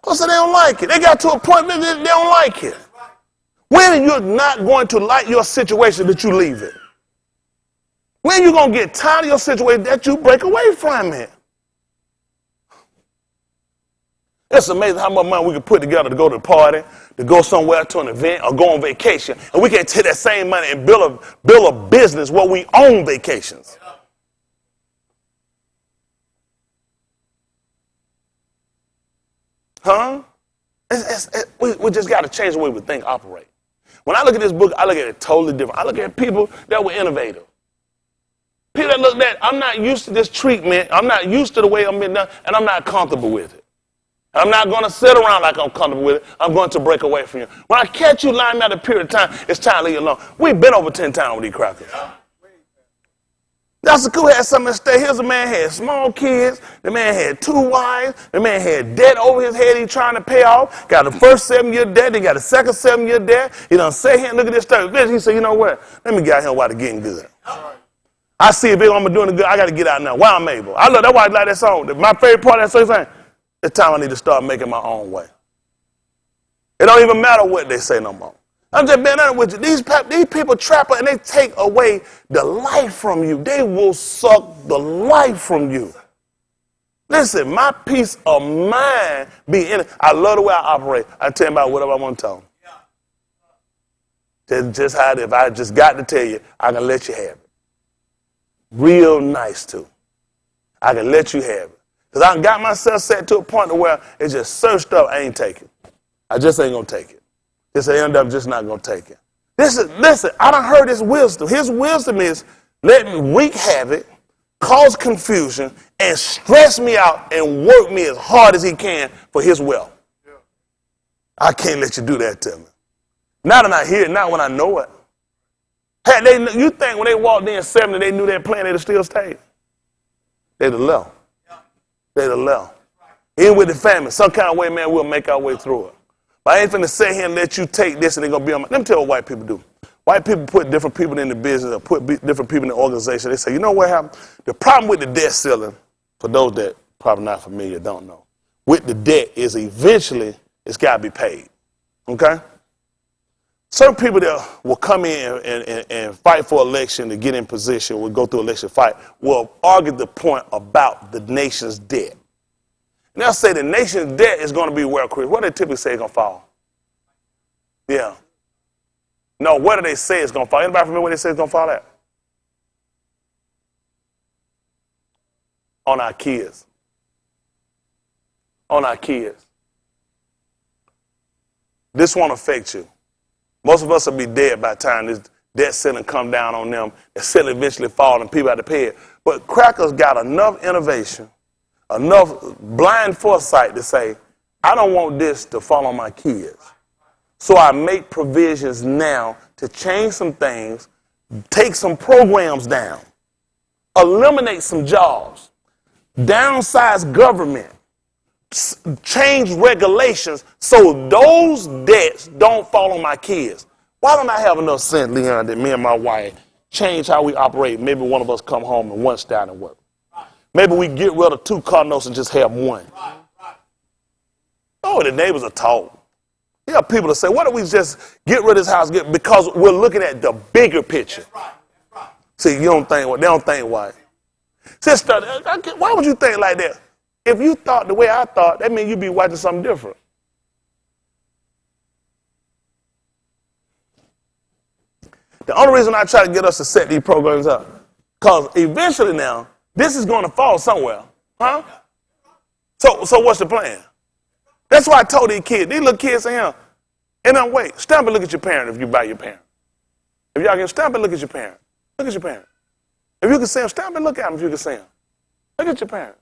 Because they don't like it. They got to a point where they don't like it. When you're not going to like your situation, that you leave it. When you're going to get tired of your situation, that you break away from it. It's amazing how much money we can put together to go to a party, to go somewhere to an event, or go on vacation. And we can take that same money and build a business where we own vacations. Huh? We just got to change the way we think, operate. When I look at this book, I look at it totally different. I look at people that were innovative. People that look at, I'm not used to this treatment. I'm not used to the way I'm being done, and I'm not comfortable with it. I'm not going to sit around like I'm comfortable with it. I'm going to break away from you. When I catch you lying out a period of time, it's time to leave you alone. We've been over 10 times with these crackers. That's cool. Had something to stay. Here's a man had small kids. The man had 2 wives. The man had debt over his head he's trying to pay off. Got the first 7-year debt. He got the second 7-year debt. He done say here, look at this stuff. He said, you know what? Let me get out here while it's getting good. I see if I'm doing it good, I got to get out now while I'm able. I love that's why I like that song. My favorite part of that song is saying, it's time I need to start making my own way. It don't even matter what they say no more. I'm just being honest with you. These people trap her and they take away the life from you. They will suck the life from you. Listen, my peace of mind be in it. I love the way I operate. I tell you about whatever I want to tell them. Just how if I just got to tell you, I can let you have it. Real nice too. I can let you have it. Because I got myself set to a point where it's just certain stuff I ain't taking. I just ain't going to take it. It's an end up just not going to take it. Listen, I done heard his wisdom. His wisdom is let me wreak havoc, cause confusion, and stress me out and work me as hard as he can for his wealth. Yeah. I can't let you do that to me. Not when I hear it, not when I know it. Hey, you think when they walked in 70, they knew that plan, they'd have still stayed? They'd have left. They'd have left. Even with the famine, some kind of way, man, we'll make our way through it. But I ain't finna sit here and let you take this and they're going to be on my... Let me tell you what white people do. White people put different people in the business or put different people in the organization. They say, you know what happened? The problem with the debt ceiling, for those that probably not familiar, don't know, with the debt is eventually it's got to be paid. Okay? Certain people that will come in and fight for election to get in position, will go through election fight, will argue the point about the nation's debt. And they'll say the nation's debt is going to be well created. What do they typically say it's going to fall? Yeah. No, what do they say it's going to fall? Anybody remember where they say it's going to fall at? On our kids. on our kids. This won't affect you. Most of us will be dead by the time this debt ceiling come down on them. The ceiling eventually fall and people have to pay it. But crackers got enough innovation, enough blind foresight to say, I don't want this to fall on my kids. So I make provisions now to change some things, take some programs down, eliminate some jobs, downsize government, change regulations so those debts don't fall on my kids. Why don't I have enough sense, Leon, that me and my wife change how we operate? Maybe one of us come home and one start and work. Maybe we get rid of 2 car notes and just have one. Oh, the neighbors are talk. You have people that say, why don't we just get rid of this house? Because we're looking at the bigger picture. See, you don't think, they don't think why. Sister, why would you think like that? If you thought the way I thought, that means you'd be watching something different. The only reason I try to get us to set these programs up, because eventually now, this is going to fall somewhere. Huh? So what's the plan? That's why I told these little kids say, and then wait, stamp and look at your parent if you buy your parent. If y'all can stamp and look at your parent. Look at your parent. If you can see them, stamp and look at them if you can see them. Look at your parent.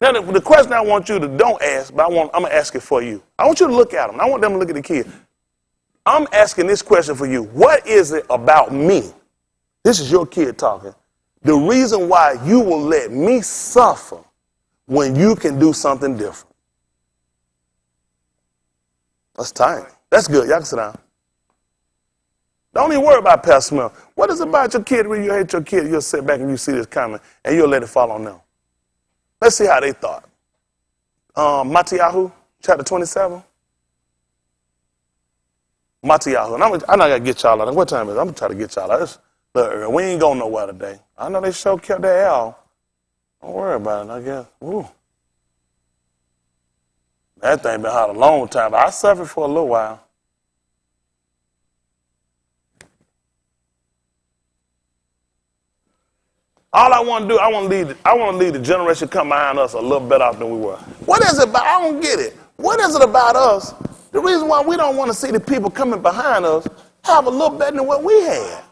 Now, the question I want you to don't ask, but I'm going to ask it for you. I want you to look at them. I want them to look at the kid. I'm asking this question for you. What is it about me? This is your kid talking. The reason why you will let me suffer when you can do something different. That's time. That's good. Y'all can sit down. Don't even worry about Pastor Smith. What is it about your kid when you hate your kid? You'll sit back and you see this coming and you'll let it fall on them. Let's see how they thought. Matthew, chapter 27. Matthew, and I'm not going to get y'all out. What time is it? I'm going to try to get y'all out. We ain't going nowhere today. I know they sure kept their L. Don't worry about it, I guess. Ooh. That thing been hot a long time, but I suffered for a little while. All I want to do, I want to lead the generation come behind us a little better off than we were. What is it about? I don't get it. What is it about us? The reason why we don't want to see the people coming behind us have a little better than what we had.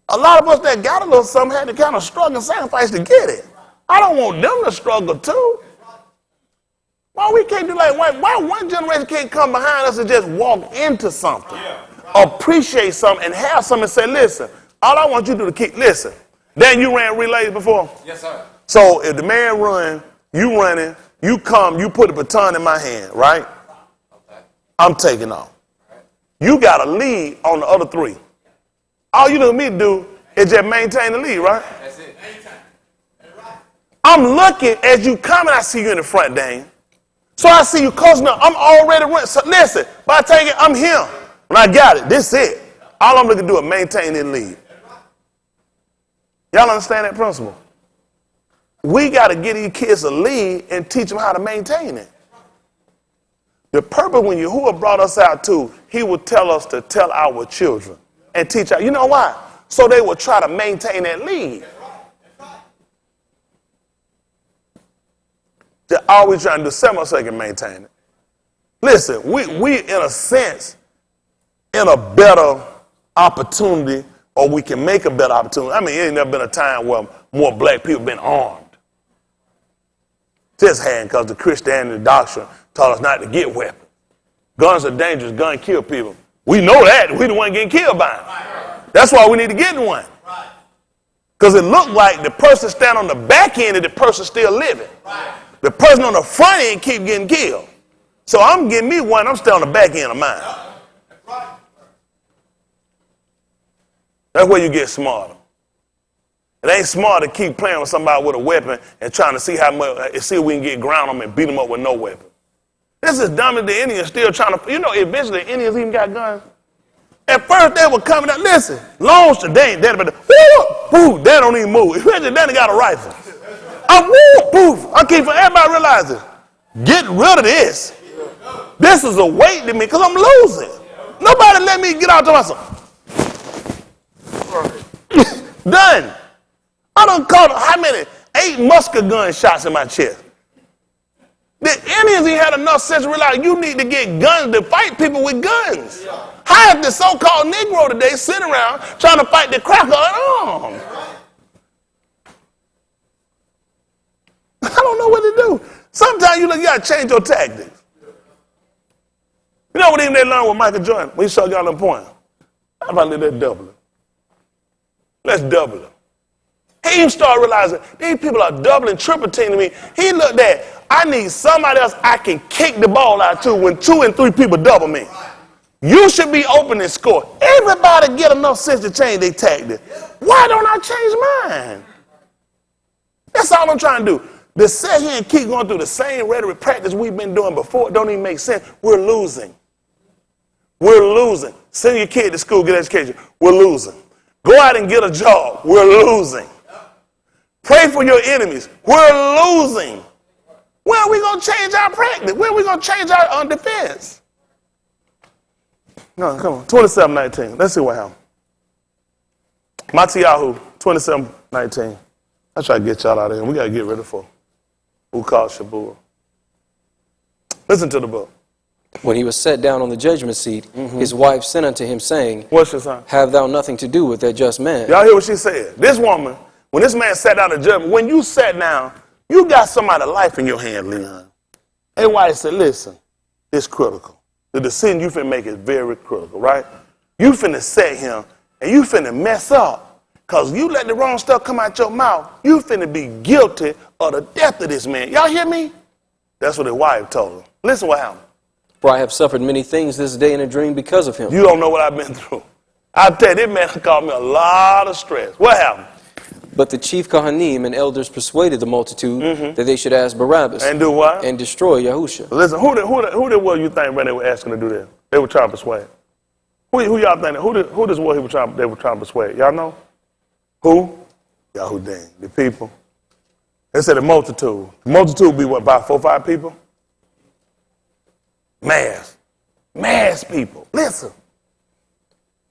A lot of us that got a little something had to kind of struggle and sacrifice to get it. I don't want them to struggle too. Why we can't do like, why one generation can't come behind us and just walk into something, appreciate something, and have something and say, listen, all I want you to do to keep, listen. Dan, you ran relays before? Yes, sir. So if the man run, you running, you come, you put the baton in my hand, right? Okay. I'm taking off. You got a lead on the other 3. All you need me to do is just maintain the lead, right? That's it. I'm looking as you come and I see you in the front, Dan. So I see you close enough. I'm already running. So listen, by taking it, I'm here. When I got it, this is it. All I'm looking to do is maintain the lead. Y'all understand that principle? We got to get these kids a lead and teach them how to maintain it. The purpose when Yahuwah brought us out too, he would tell us to tell our children and teach our, you know why? So they will try to maintain that lead. They're always trying to do something so they can maintain it. Listen, we in a sense, in a better opportunity, or we can make a better opportunity. I mean, it ain't never been a time where more black people been armed. Just had, because the Christianity doctrine taught us not to get weapons. Guns are dangerous. Guns kill people. We know that. We the one getting killed by them. That's why we need to get one. Because it looked like the person standing on the back end of the person still living. The person on the front end keep getting killed. So I'm getting me one. I'm still on the back end of mine. That's where you get smarter. It ain't smart to keep playing with somebody with a weapon and trying to see how much, see if we can get ground on them and beat them up with no weapon. This is dumb as the Indians still trying to, eventually the Indians even got guns. At first they were coming out, listen, long story, they ain't dead, but woo, they don't even move. Eventually they got a rifle. I keep everybody realizing, get rid of this. This is a weight to me because I'm losing. Nobody let me get out to myself. Done. I done caught how many? 8 musket gun shots in my chest. The Indians ain't had enough sense to realize you need to get guns to fight people with guns. How is the so-called Negro today sitting around trying to fight the cracker unarmed? I don't know what to do. Sometimes you got to change your tactics. You know what even they learned with Michael Jordan? When he shot y'all on point. How about let's double it? Let's double it. He even started realizing these people are doubling, triple teaming me. He looked at, I need somebody else I can kick the ball out to when 2 and 3 people double me. You should be open and score. Everybody get enough sense to change their tactic. Why don't I change mine? That's all I'm trying to do. To sit here and keep going through the same rhetoric practice we've been doing before don't even make sense. We're losing. We're losing. Send your kid to school, get education. We're losing. Go out and get a job. We're losing. Pray for your enemies. We're losing. When are we going to change our practice? When are we going to change our defense? No, come on. 27-19. Let's see what happened. Matiyahu, 27-19. I try to get y'all out of here. We got to get ready for who called Shabur. Listen to the book. When he was set down on the judgment seat, his wife sent unto him, saying, What's your son? Have thou nothing to do with that just man? Y'all hear what she said? This woman, when this man sat down in judgment, when you sat down, you got somebody's life in your hand, Leon. His wife said, listen, it's critical. The decision you finna make is very critical, right? You finna set him, and you finna mess up. Because you let the wrong stuff come out your mouth, you finna be guilty of the death of this man. Y'all hear me? That's what his wife told him. Listen what happened. For I have suffered many things this day in a dream because of him. You don't know what I've been through. I'll tell you, this man caused me a lot of stress. What happened? But the chief Kohanim and elders persuaded the multitude that they should ask Barabbas. And do what? And destroy Yahusha. Listen, who did what you think when they were asking to do that? They were trying to persuade. Who y'all think? Who this what they were trying to persuade? Y'all know? Who? Yahudim, the people. They said the multitude. The multitude would be what, about 4 or 5 people? Mass people. Listen.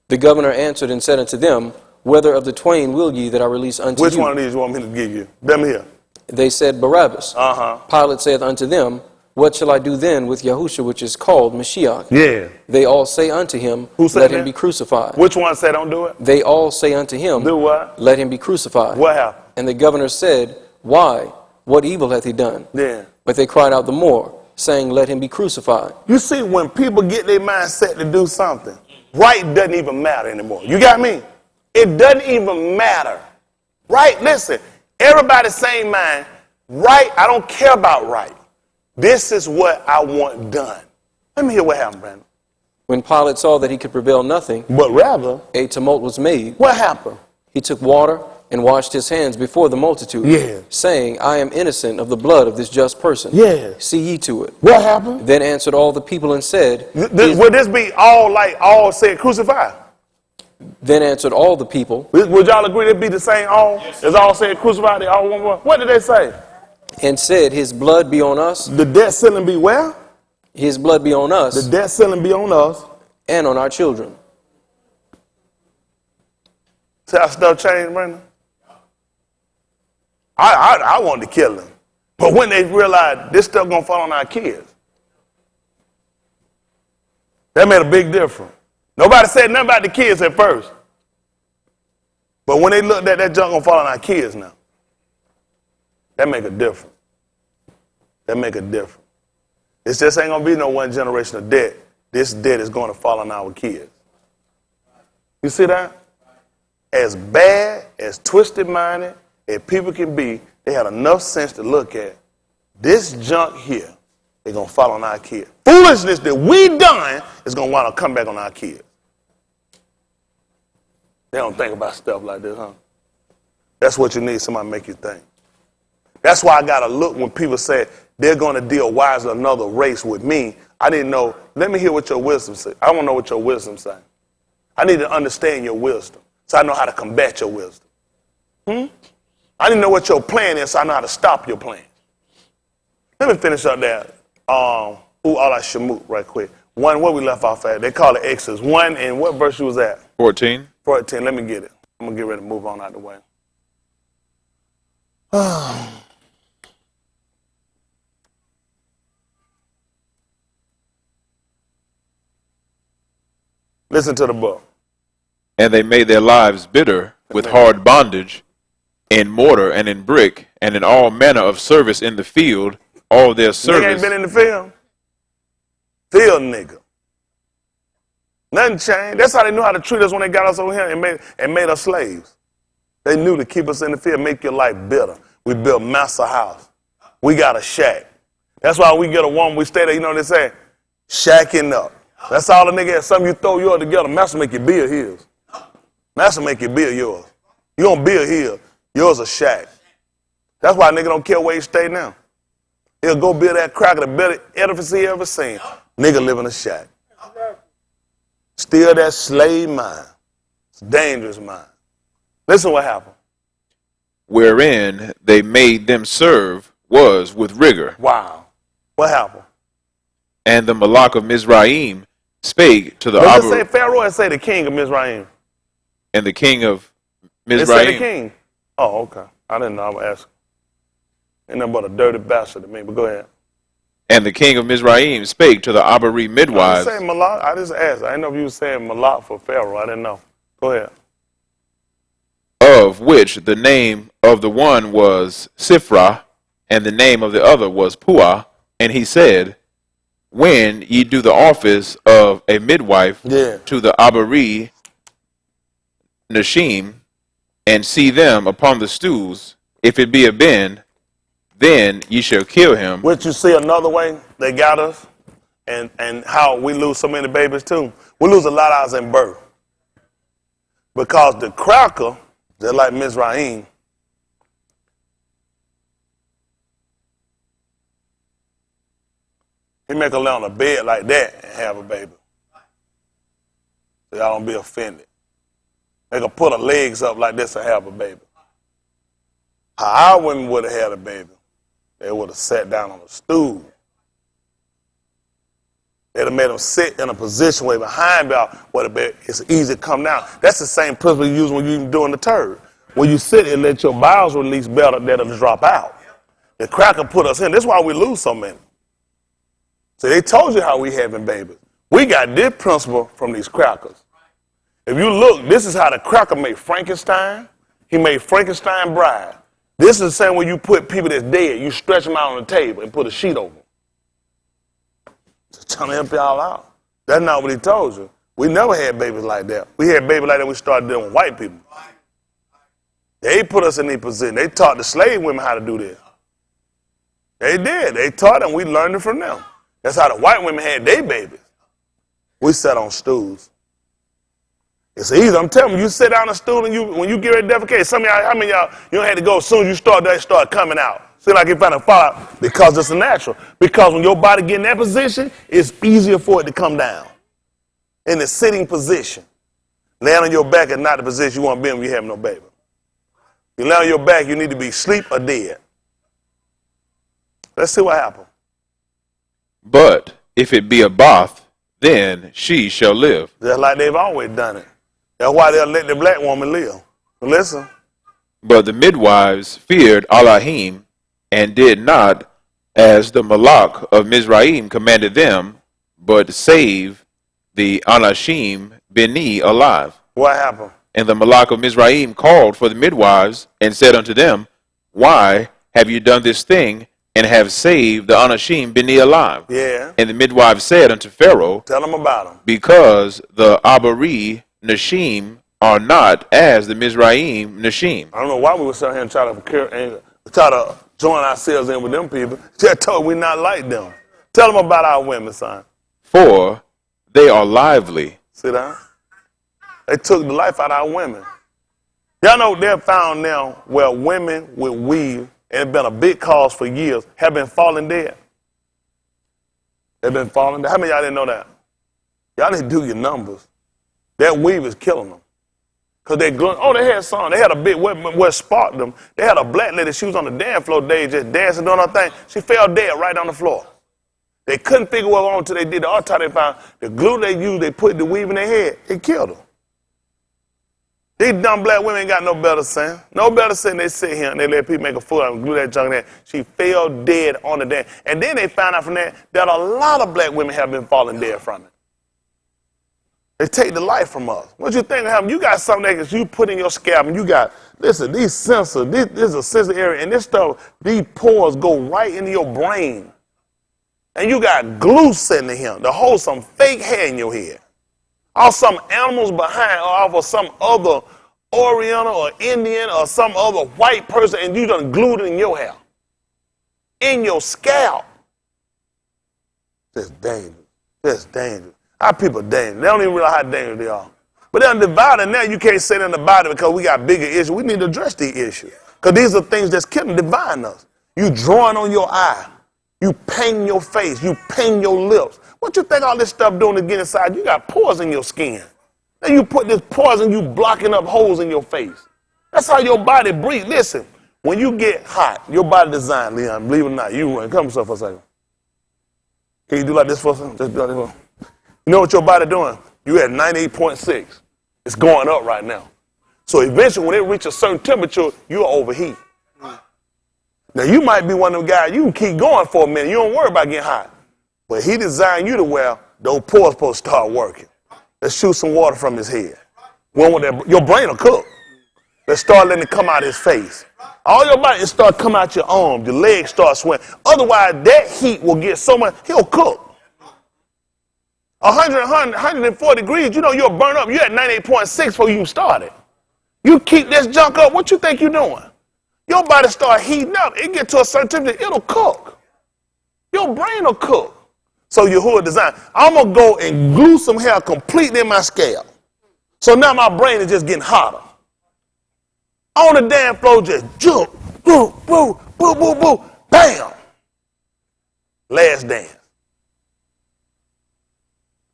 The governor answered and said unto them, Whether of the twain will ye that I release unto Which you? one of these you want me to give you? Let me hear. They said, Barabbas. Pilate saith unto them, What shall I do then with Yahusha, which is called Mashiach? Yeah. They all say unto him, Who said Let that? him be crucified. Which one said don't do it? They all say unto him, Do what? Let him be crucified. What happened? And the governor said, Why? What evil hath he done? Yeah. But they cried out the more, saying, Let him be crucified. You see, when people get their mind set to do something, right doesn't even matter anymore. You got me? It doesn't even matter. Right? Listen, everybody's same mind. Right? I don't care about right. This is what I want done. Let me hear what happened, Brandon. When Pilate saw that he could prevail nothing, But rather, a tumult was made. what happened? He took water and washed his hands before the multitude, Yeah. saying, I am innocent of the blood of this just person. Yeah. See ye to it. What happened? Then answered all the people and said, Would this be all said crucified? Then answered all the people Would y'all agree it'd be the same all? As all said crucified, they all one word? What did they say? and said, His blood be on us, The debt ceiling be where? His blood be on The us, debt ceiling be on us. and on our children. See how stuff changed, Brandon? I wanted to kill him. But when they realized this stuff gonna fall on our kids, that made a big difference. Nobody said nothing about the kids at first. But when they looked at that junk gonna fall on our kids now, that make a difference. That make a difference. It just ain't gonna be no one generation of debt. This debt is gonna fall on our kids. You see that? As bad, as twisted-minded as people can be, they had enough sense to look at this junk here. They're gonna fall on our kids. Foolishness that we done is gonna want to come back on our kids. They don't think about stuff like this, huh? That's what you need, somebody make you think. That's why I gotta look when people say they're gonna deal wise with another race with me. I didn't know. Let me hear what your wisdom says. I want to know what your wisdom says. I need to understand your wisdom so I know how to combat your wisdom. I need to know what your plan is so I know how to stop your plan. Let me finish up there. Allah Shemut right quick. 1, where we left off at? They call it Exodus. 1, and what verse you was at? 14. 14. Let me get it. I'm going to get ready to move on out the way. Listen to the book. And they made their lives bitter with hard bondage, in mortar and in brick, and in all manner of service in the field, all their Nigga ain't service. been in the field. Field nigga. Nothing changed. That's how they knew how to treat us when they got us over here and made us slaves. They knew to keep us in the field, make your life bitter. We built master house. We got a shack. That's why we get a woman, we stay there, you know what they say? Shacking up. That's all the nigga has. Something you throw yours together. Master make you build his. Master make you build yours. You gonna build his. Yours a shack. That's why a nigga don't care where he stay now. He'll go build that cracker, the better edifice he ever seen. Nigga live in a shack. Still that slave mind. It's a dangerous mind. Listen what happened. Wherein they made them serve was with rigor. Wow. What happened? And the Malak of Mizraim spake to the Does it say Abba, Pharaoh or say the king of Mizraim? and the king of It say the Mizraim. king. Oh, okay. I didn't know. I was asking. Ain't nothing but a dirty bastard to me, but go ahead. And the king of Mizraim spake to the Abari I midwives, didn't say Malak. I just asked. I didn't know if you were saying Malak for Pharaoh. I didn't know. Go ahead. of which the name of the one was Sifra, and the name of the other was Puah. And he said, when ye do the office of a midwife Yeah. to the Abari Nashim, and see them upon the stools, if it be a Ben, then ye shall kill him. Which you see another way they got us, and how we lose so many babies too. We lose a lot of ours in birth. Because the cracker, just like Mizraim, he make her lay on a bed like that and have a baby. So y'all don't be offended. They can put her legs up like this and have a baby. How our women would have had a baby, they would have sat down on a stool. They'd have made them sit in a position way behind about where the baby, it's easy to come down. That's the same principle you use when you're doing the turd. When you sit and let your bowels release better, that'll drop out. The cracker put us in. That's why we lose so many. So they told you how we having babies. We got this principle from these crackers. If you look, this is how the cracker made Frankenstein. He made Frankenstein bride. This is the same way you put people that's dead. You stretch them out on the table and put a sheet over them. Just trying to help y'all out. That's not what he told you. We never had babies like that. We had babies like that when we started dealing with white people. They put us in these positions. They taught the slave women how to do this. They did. They taught them. We learned it from them. That's how the white women had their babies. We sat on stools. It's easy. I'm telling you, you sit down on a stool and when you get ready to defecate, some of y'all, how many of y'all, you don't have to go as soon as you start, they start coming out. See, like if I fall out, because it's natural. Because when your body get in that position, it's easier for it to come down. In the sitting position. Laying on your back is not the position you want to be in when you have no baby. You lay on your back, you need to be asleep or dead. Let's see what happens. But if it be a Bath, then she shall live. Just like they've always done it. That's why they'll let the black woman live. But listen. But the midwives feared Elohim, and did not as the Malak of Mizraim commanded them, but save the Anashim Beni alive. What happened? And the Malak of Mizraim called for the midwives, and said unto them, why have you done this thing, and have saved the Anashim Beni alive? Yeah. And the midwives said unto Pharaoh, Tell them about them. because the Abari Nashim are not as the Mizraim Nashim. I don't know why we were sitting here and try to join ourselves in with them people. Just told we not like them. Tell them about our women, son. For they are lively. See that? They took the life out of our women. Y'all know they're found now where women with weave, and it's been a big cause for years, have been falling dead. They've been falling dead. How many of y'all didn't know that? Y'all didn't do your numbers. That weave is killing them. Because they had some. They had a big, what sparked them. They had a black lady, she was on the dance floor day just dancing, doing her thing. She fell dead right on the floor. They couldn't figure what was wrong until they did the autopsy. They found the glue they used, they put the weave in their head. It killed them. These dumb black women ain't got no better sense. No better sense. They sit here and they let people make a fool out and glue that junk in there. She fell dead on the dance. And then they found out from that a lot of black women have been falling dead from it. They take the life from us. What you think happened? You got something that you put in your scalp, and you got, listen, these sensors, this is a sensory area, and this stuff, these pores go right into your brain. And you got glue sitting in here to hold some fake hair in your head. Or some animals behind, or some other Oriental or Indian or some other white person, and you done glued it in your hair. In your scalp. That's dangerous. That's dangerous. Our people are dangerous. They don't even realize how dangerous they are. But they're divided now. You can't say nothing about it because we got bigger issues. We need to address these issues. Because these are things that's killing, dividing us. You drawing on your eye. You painting your face. You painting your lips. What you think all this stuff doing to get inside? You got pores in your skin. Then you put this poison, you blocking up holes in your face. That's how your body breathes. Listen, when you get hot, your body design, Leon, believe it or not, you run. Come yourself for a second. Can you do like this for a second? Just do like this for a second. You know what your body doing? You at 98.6. It's going up right now. So eventually when it reaches a certain temperature, you'll overheat. Now you might be one of them guys, you can keep going for a minute. You don't worry about getting hot. But he designed you to where those pores supposed to start working. Let's shoot some water from his head. Your brain will cook. Let's start letting it come out his face. All your body, it start coming out your arms. Your legs start sweating. Otherwise, that heat will get so much, he'll cook. 140 degrees, you know you'll burn up. You're at 98.6 before you started. You keep this junk up, what you think you're doing? Your body start heating up. It get to a certain temperature, it'll cook. Your brain will cook. So your hood design. I'm going to go and glue some hair completely in my scalp. So now my brain is just getting hotter. On the damn floor, just jump, boo, boo, boo, boo, boo, bam. Last dance.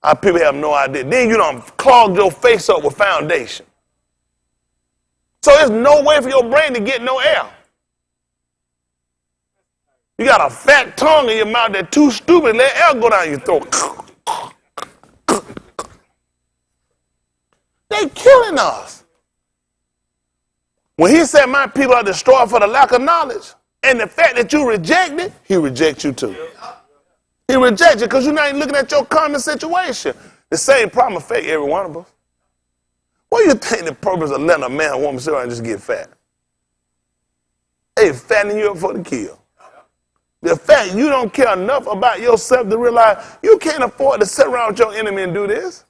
Our people have no idea. Then you done clogged your face up with foundation. So there's no way for your brain to get no air. You got a fat tongue in your mouth that's too stupid, let air go down your throat. They killing us. When he said my people are destroyed for the lack of knowledge, and the fact that you reject it, he rejects you too. He rejects you because you're not even looking at your common situation. The same problem affects every one of us. What do you think the purpose of letting a man or woman sit around and just get fat? They fattening you up for the kill. The fact you don't care enough about yourself to realize you can't afford to sit around with your enemy and do this.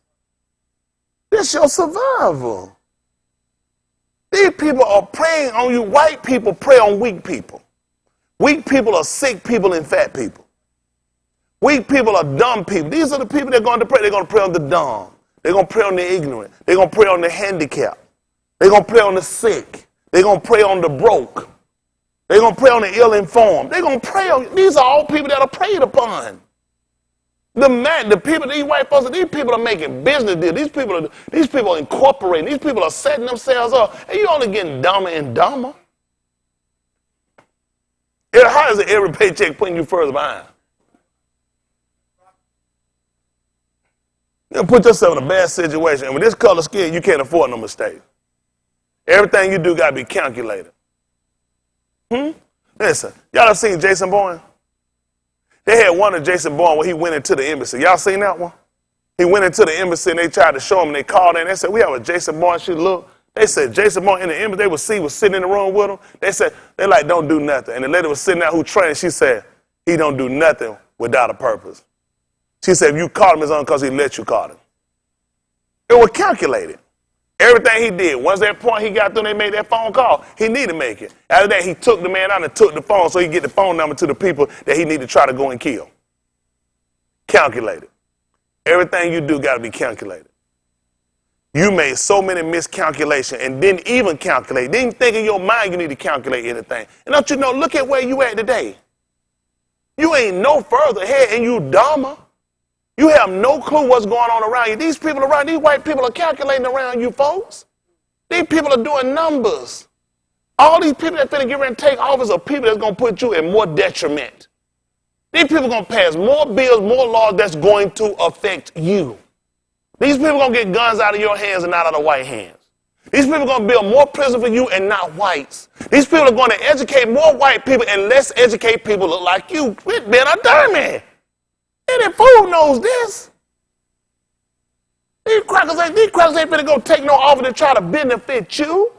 This your survival. These people are preying on you. White people prey on weak people. Weak people are sick people and fat people. Weak people are dumb people. These are the people that are going to prey. They're going to prey on the dumb. They're going to prey on the ignorant. They're going to prey on the handicapped. They're going to prey on the sick. They're going to prey on the broke. They're going to prey on the ill-informed. They're going to prey on, these are all people that are preyed upon. The people, these white folks, these people are making business deals. These people are incorporating. These people are setting themselves up. And you're only getting dumber and dumber. How is it every paycheck putting you further behind? You put yourself in a bad situation. And with this color skin, you can't afford no mistake. Everything you do got to be calculated. Listen, y'all have seen Jason Bourne? They had one of Jason Bourne where he went into the embassy. Y'all seen that one? He went into the embassy and they tried to show him and they called in. They said, we have a Jason Bourne. She looked. They said, Jason Bourne in the embassy. They would see was sitting in the room with him. They said, they like, don't do nothing. And the lady was sitting there who trained. She said, he don't do nothing without a purpose. She said, if you caught him, it's only because he let you caught him. It was calculated. Everything he did, once that point he got through, they made that phone call, he needed to make it. After that, he took the man out and took the phone so he could get the phone number to the people that he needed to try to go and kill. Calculated. Everything you do got to be calculated. You made so many miscalculations and didn't even calculate. Didn't think in your mind you need to calculate anything. And don't you know, look at where you at today. You ain't no further ahead and you dumber. You have no clue what's going on around you. These people around, these white people are calculating around you folks. These people are doing numbers. All these people that finna get ready and take office are people that's going to put you in more detriment. These people are going to pass more bills, more laws that's going to affect you. These people are going to get guns out of your hands and not out of white hands. These people are going to build more prison for you and not whites. These people are going to educate more white people and less educate people look like you. It's been a dummy. Any fool knows this. These crackers ain't finna go take no offer to try to benefit you.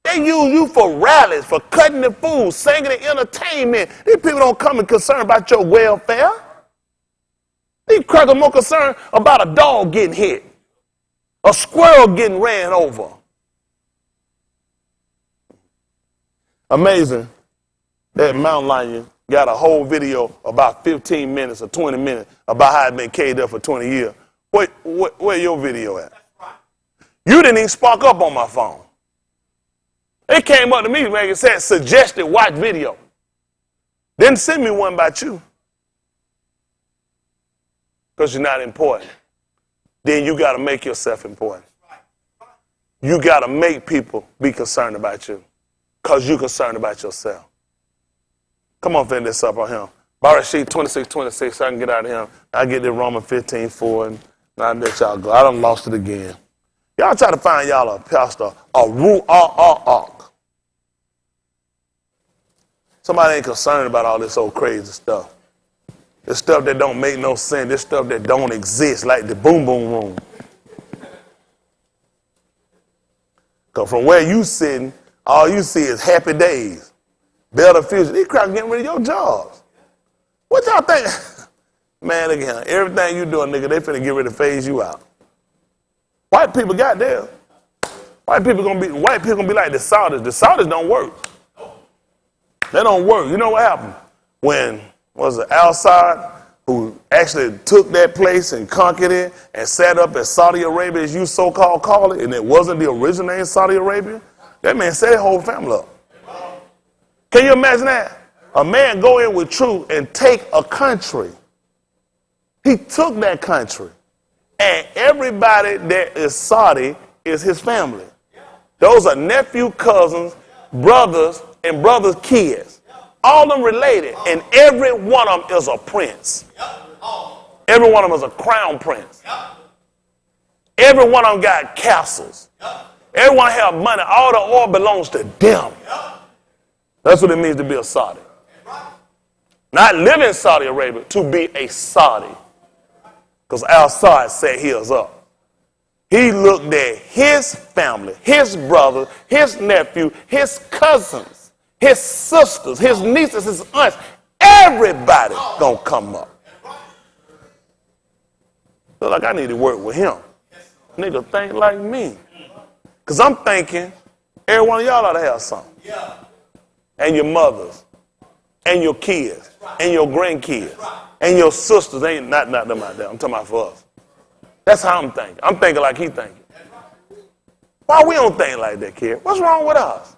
They use you for rallies, for cutting the food, singing and entertainment. These people don't come and concerned about your welfare. These crackers more concerned about a dog getting hit, a squirrel getting ran over. Amazing that mountain lion got a whole video about 15 minutes or 20 minutes about how it been caged up for 20 years. Where your video at? You didn't even spark up on my phone. It came up to me, man, it said suggested watch video. Didn't send me one about you. Because you're not important. Then you got to make yourself important. You got to make people be concerned about you. Because you're concerned about yourself. Come on, finish this up on him. Barashit 26:26, so I can get out of him. I get the Romans 15:4, and I let y'all go. I done lost it again. Y'all try to find y'all a pastor, a ru'ah. Somebody ain't concerned about all this old crazy stuff. This stuff that don't make no sense. This stuff that don't exist, like the boom boom room. Because from where you sitting, all you see is happy days, better future. These crowds getting rid of your jobs. What y'all think? Man, look at him. Everything you doing, nigga, they finna get ready to phase you out. White people got there. White people gonna be like the Saudis. The Saudis don't work. They don't work. You know what happened? When was it Al-Assad, who actually took that place and conquered it and set up as Saudi Arabia, as you so-called call it, and it wasn't the original name Saudi Arabia? That man set his whole family up. Can you imagine that? A man go in with truth and take a country. He took that country. And everybody that is Saudi is his family. Those are nephew, cousins, brothers, and brothers' kids. All of them related. And every one of them is a prince. Every one of them is a crown prince. Every one of them got castles. Everyone have money. All the oil belongs to them. That's what it means to be a Saudi. Not live in Saudi Arabia, to be a Saudi. Because Al-Assad set his up. He looked at his family, his brother, his nephew, his cousins, his sisters, his nieces, his aunts. Everybody gonna come up. Look like I need to work with him. Nigga think like me. Because I'm thinking every one of y'all ought to have something. And your mothers, and your kids, and your grandkids, and your sisters. Ain't not them out there. I'm talking about for us. That's how I'm thinking. I'm thinking like he thinking. Why we don't think like that, kid? What's wrong with us?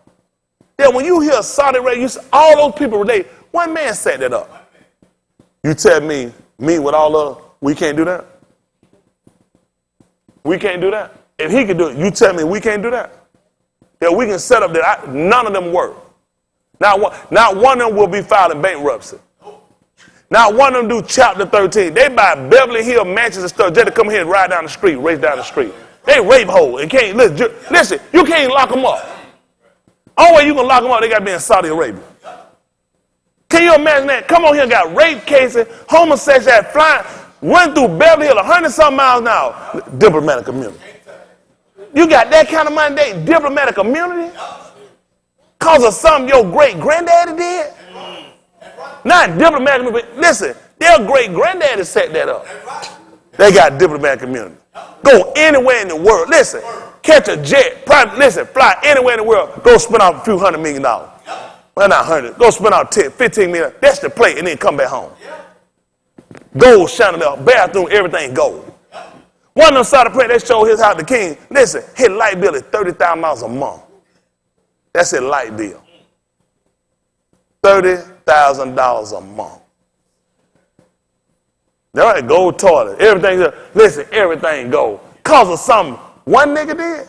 Yeah, when you hear Saudi Arabia, you see all those people relate. One man set that up. You tell me with all of we can't do that? We can't do that? If he can do it, you tell me we can't do that? That we can set up that none of them work. Not one of them will be filing bankruptcy. Not one of them do chapter 13. They buy Beverly Hills mansions and stuff just to come here and ride down the street, race down the street. They rape hoes and can't listen. You can't lock them up. Only way you can lock them up, they got to be in Saudi Arabia. Can you imagine that? Come on here, got rape cases, homosexuality flying, run through Beverly Hills 100-some miles an hour. Diplomatic community. You got that kind of money, they diplomatic community? Because of something your great granddaddy did? Not diplomatic community. Listen, their great granddaddy set that up. They got diplomatic community. Go anywhere in the world. Listen, catch a jet. Fly anywhere in the world. Go spend out a few $100 million. Well, not 100. Go spend out 10, 15 million. That's the plate, and then come back home. Gold shining up, bathroom, everything gold. One of them saw the print, they showed his house, the king. Listen, his light bill is $30,000 a month. That's his light bill. $30,000 a month. All right, gold toilet, everything. Listen, everything gold. Cause of something one nigga did.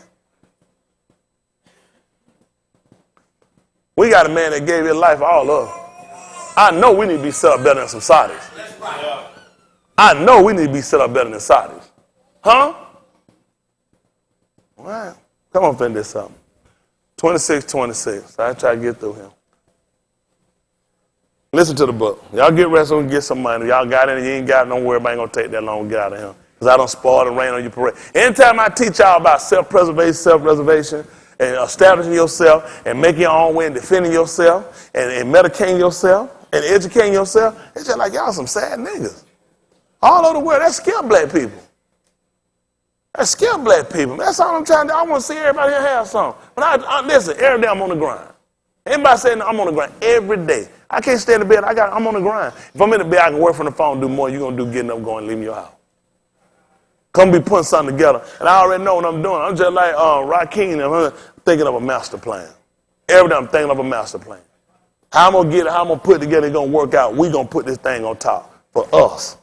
We got a man that gave his life for all of us. I know we need to be set up better than some Saudis. I know we need to be set up better than Saudis. Huh? All right. Come on, finish this up. 26:26. I try to get through him. Listen to the book. Y'all get rest and get some money. Y'all got it and you ain't got it, don't worry about it. Ain't going to take that long to get out of him. because I don't spoil the rain on your parade. Anytime I teach y'all about self-preservation, and establishing yourself, and making your own way, and defending yourself, and medicating yourself, and educating yourself, it's just like y'all some sad niggas. All over the world, that's skilled black people. That's skilled black people. That's all I'm trying to do. I want to see everybody here have something. But listen, every day I'm on the grind. Anybody saying I'm on the grind every day. I can't stay in the bed. I'm on the grind. If I'm in the bed, I can work from the phone, do more. You're going to do getting up, going, leaving your house. Come be putting something together. And I already know what I'm doing. I'm just like Rakim. I'm thinking of a master plan. Every day I'm thinking of a master plan. How I'm going to get it, how I'm going to put it together, it's going to work out. We're going to put this thing on top for us.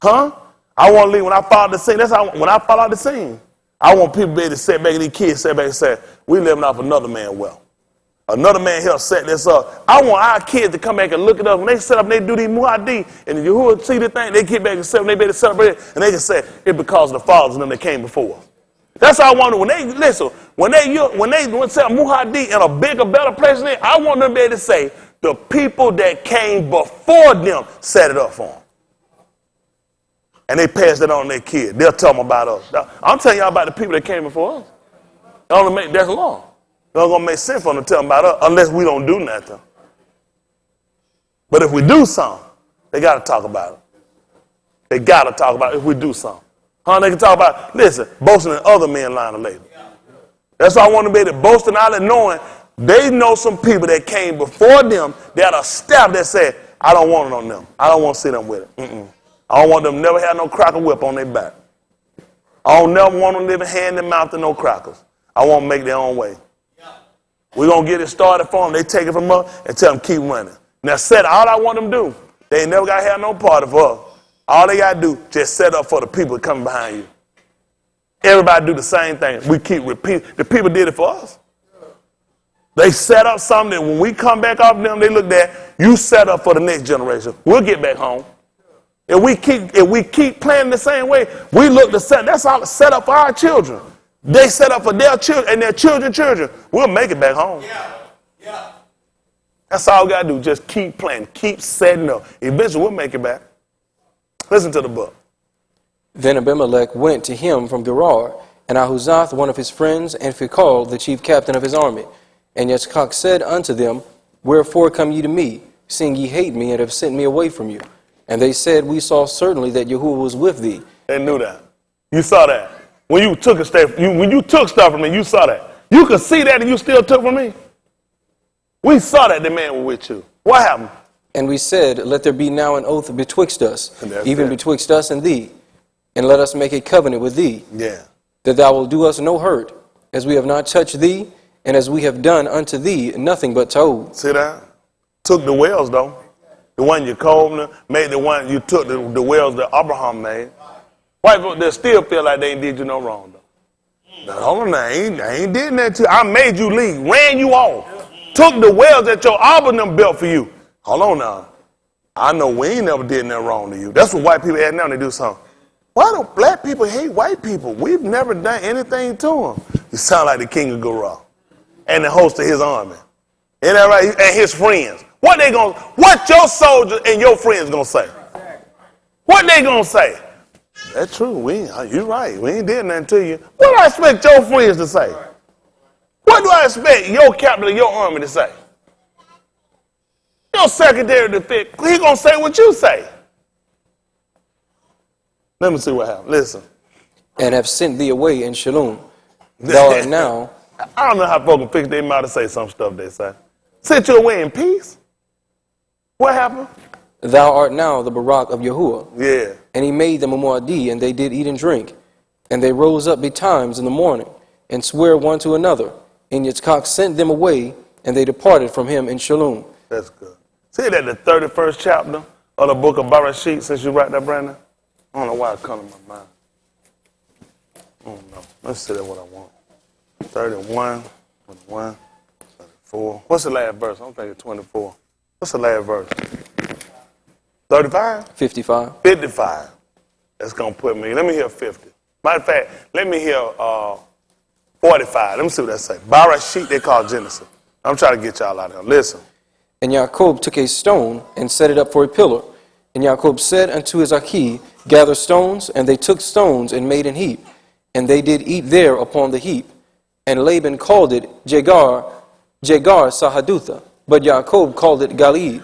Huh? I want to leave when I fall out the scene. That's how when I fall out the scene, I want people to be able to sit back and these kids sit back and say, we living off another man's wealth. Another man helped set this up. I want our kids to come back and look it up. When they set up and they do these muhadi, and you who see the thing, they get back and set up, and they be able to celebrate it, and they can say, it's because of the fathers and them that came before us. That's all I want to, when they, listen, when they set up muhadi in a bigger, better place than that, I want them to be able to say, the people that came before them set it up for them. And they passed it on to their kids. They'll tell them about us. I'm telling y'all about the people that came before us. That's law. It's not going to make sense for them to tell them about us unless we don't do nothing. But if we do something, they got to talk about it. They got to talk about it if we do something. They can talk about, listen, boasting in other men's line of labor. That's why I want to be able to boast in all that knowing they know some people that came before them that are staff that said, I don't want it on them. I don't want to see them with it. I don't want them to never have no cracker whip on their back. I don't never want them living hand in mouth and no crackers. I want them to make their own way. We're going to get it started for them. They take it from us and tell them keep running. Now, all I want them to do, they ain't never got to have no party for us. All they got to do, just set up for the people coming behind you. Everybody do the same thing. We keep repeating. The people did it for us. They set up something that when we come back off them, they look at, you set up for the next generation. We'll get back home. If we keep playing the same way, we look to set. That's all set up for our children. They set up for their children and their children. We'll make it back home. Yeah. That's all we got to do. Just keep playing. Keep setting up. Eventually, we'll make it back. Listen to the book. Then Abimelech went to him from Gerar, and Ahuzath, one of his friends, and Phicol, the chief captain of his army. And Yitzchak said unto them, wherefore come ye to me, seeing ye hate me and have sent me away from you? And they said, we saw certainly that Yahuwah was with thee. They knew that. You saw that. When you took when you took stuff from me, you saw that. You could see that and you still took from me. We saw that the man was with you. What happened? And we said, let there be now an oath betwixt us, even it. betwixt us and thee, and let us make a covenant with thee, that thou wilt do us no hurt, as we have not touched thee, and as we have done unto thee nothing but told. See that? Took the wells though. The one you called, made the one you took the wells that Abraham made. White people, they still feel like they ain't did you no wrong though. Now, hold on now, I ain't did that to you. I made you leave, ran you off, took the wells that your Abraham built for you. Hold on now. I know we ain't never did nothing wrong to you. That's what white people add now. They do something. Why do black people hate white people? We've never done anything to them. You sound like the king of Gerar and the host of his army. Ain't that right? And his friends. What your soldiers and your friends gonna say? What they gonna say? That's true. You're right. We ain't did nothing to you. What do I expect your friends to say? What do I expect your captain of your army to say? Your secretary of defense, he gonna say what you say. Let me see what happened. Listen. And have sent thee away in Shalom. Thou art now. I don't know how folks can fix their mouth to say some stuff they say. Sent you away in peace? What happened? Thou art now the Barak of Yahuwah. Yeah. And he made them a muaddi, and they did eat and drink. And they rose up betimes in the morning, and sware one to another. And Yitzchak sent them away, and they departed from him in Shalom. That's good. See that the 31st chapter of the book of Bereshit, since you write that, Brandon? I don't know why it comes to my mind. I don't know. Let's see that what I want. 31, 21, 34. What's the last verse? I'm thinking 24. What's the last verse? 35? 55. 55. That's going to put me, let me hear 50. Matter of fact, let me hear 45. Let me see what that say. Bereshit, they call Genesis. I'm trying to get y'all out of here. Listen. And Jacob took a stone and set it up for a pillar. And Jacob said unto his Achi, gather stones, and they took stones and made an heap, and they did eat there upon the heap. And Laban called it Jegar Sahadutha, but Jacob called it Galeed.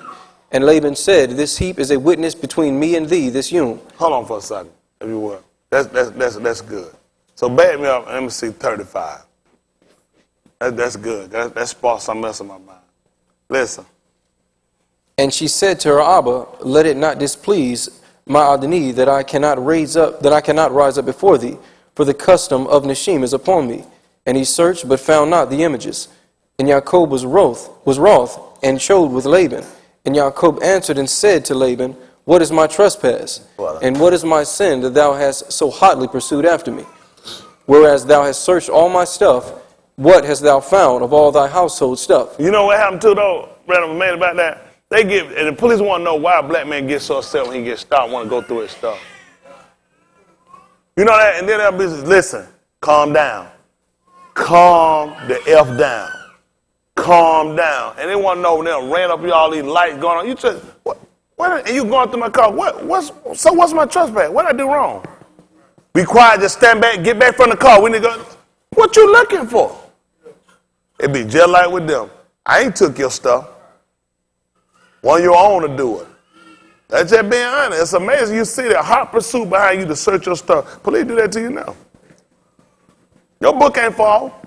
And Laban said, This heap is a witness between me and thee, this yom. Hold on for a second, if you will. That's good. So back me up, let me see 35. That's good. That sparks something else in my mind. Listen. And she said to her Abba, Let it not displease my Adonai that I cannot rise up before thee, for the custom of Nashim is upon me. And he searched, but found not the images. And Jacob was wroth, and chode with Laban. And Jacob answered and said to Laban, What is my trespass? And what is my sin that thou hast so hotly pursued after me? Whereas thou hast searched all my stuff, what hast thou found of all thy household stuff? You know what happened to though, random man about that? And the police want to know why a black man gets so upset when he gets stopped, want to go through his stuff. You know that? And then that business, listen, calm down. Calm the F down. Calm down. And they want to know when they ran up all these lights going on. You just, what, and you going through my car. What's my trespass? What did I do wrong? Be quiet, just stand back, get back from the car. We need to go. What you looking for? It be just like with them. I ain't took your stuff. Want your own to do it. That's just being honest. It's amazing. You see that hot pursuit behind you to search your stuff. Police do that to you now. Your book ain't fall.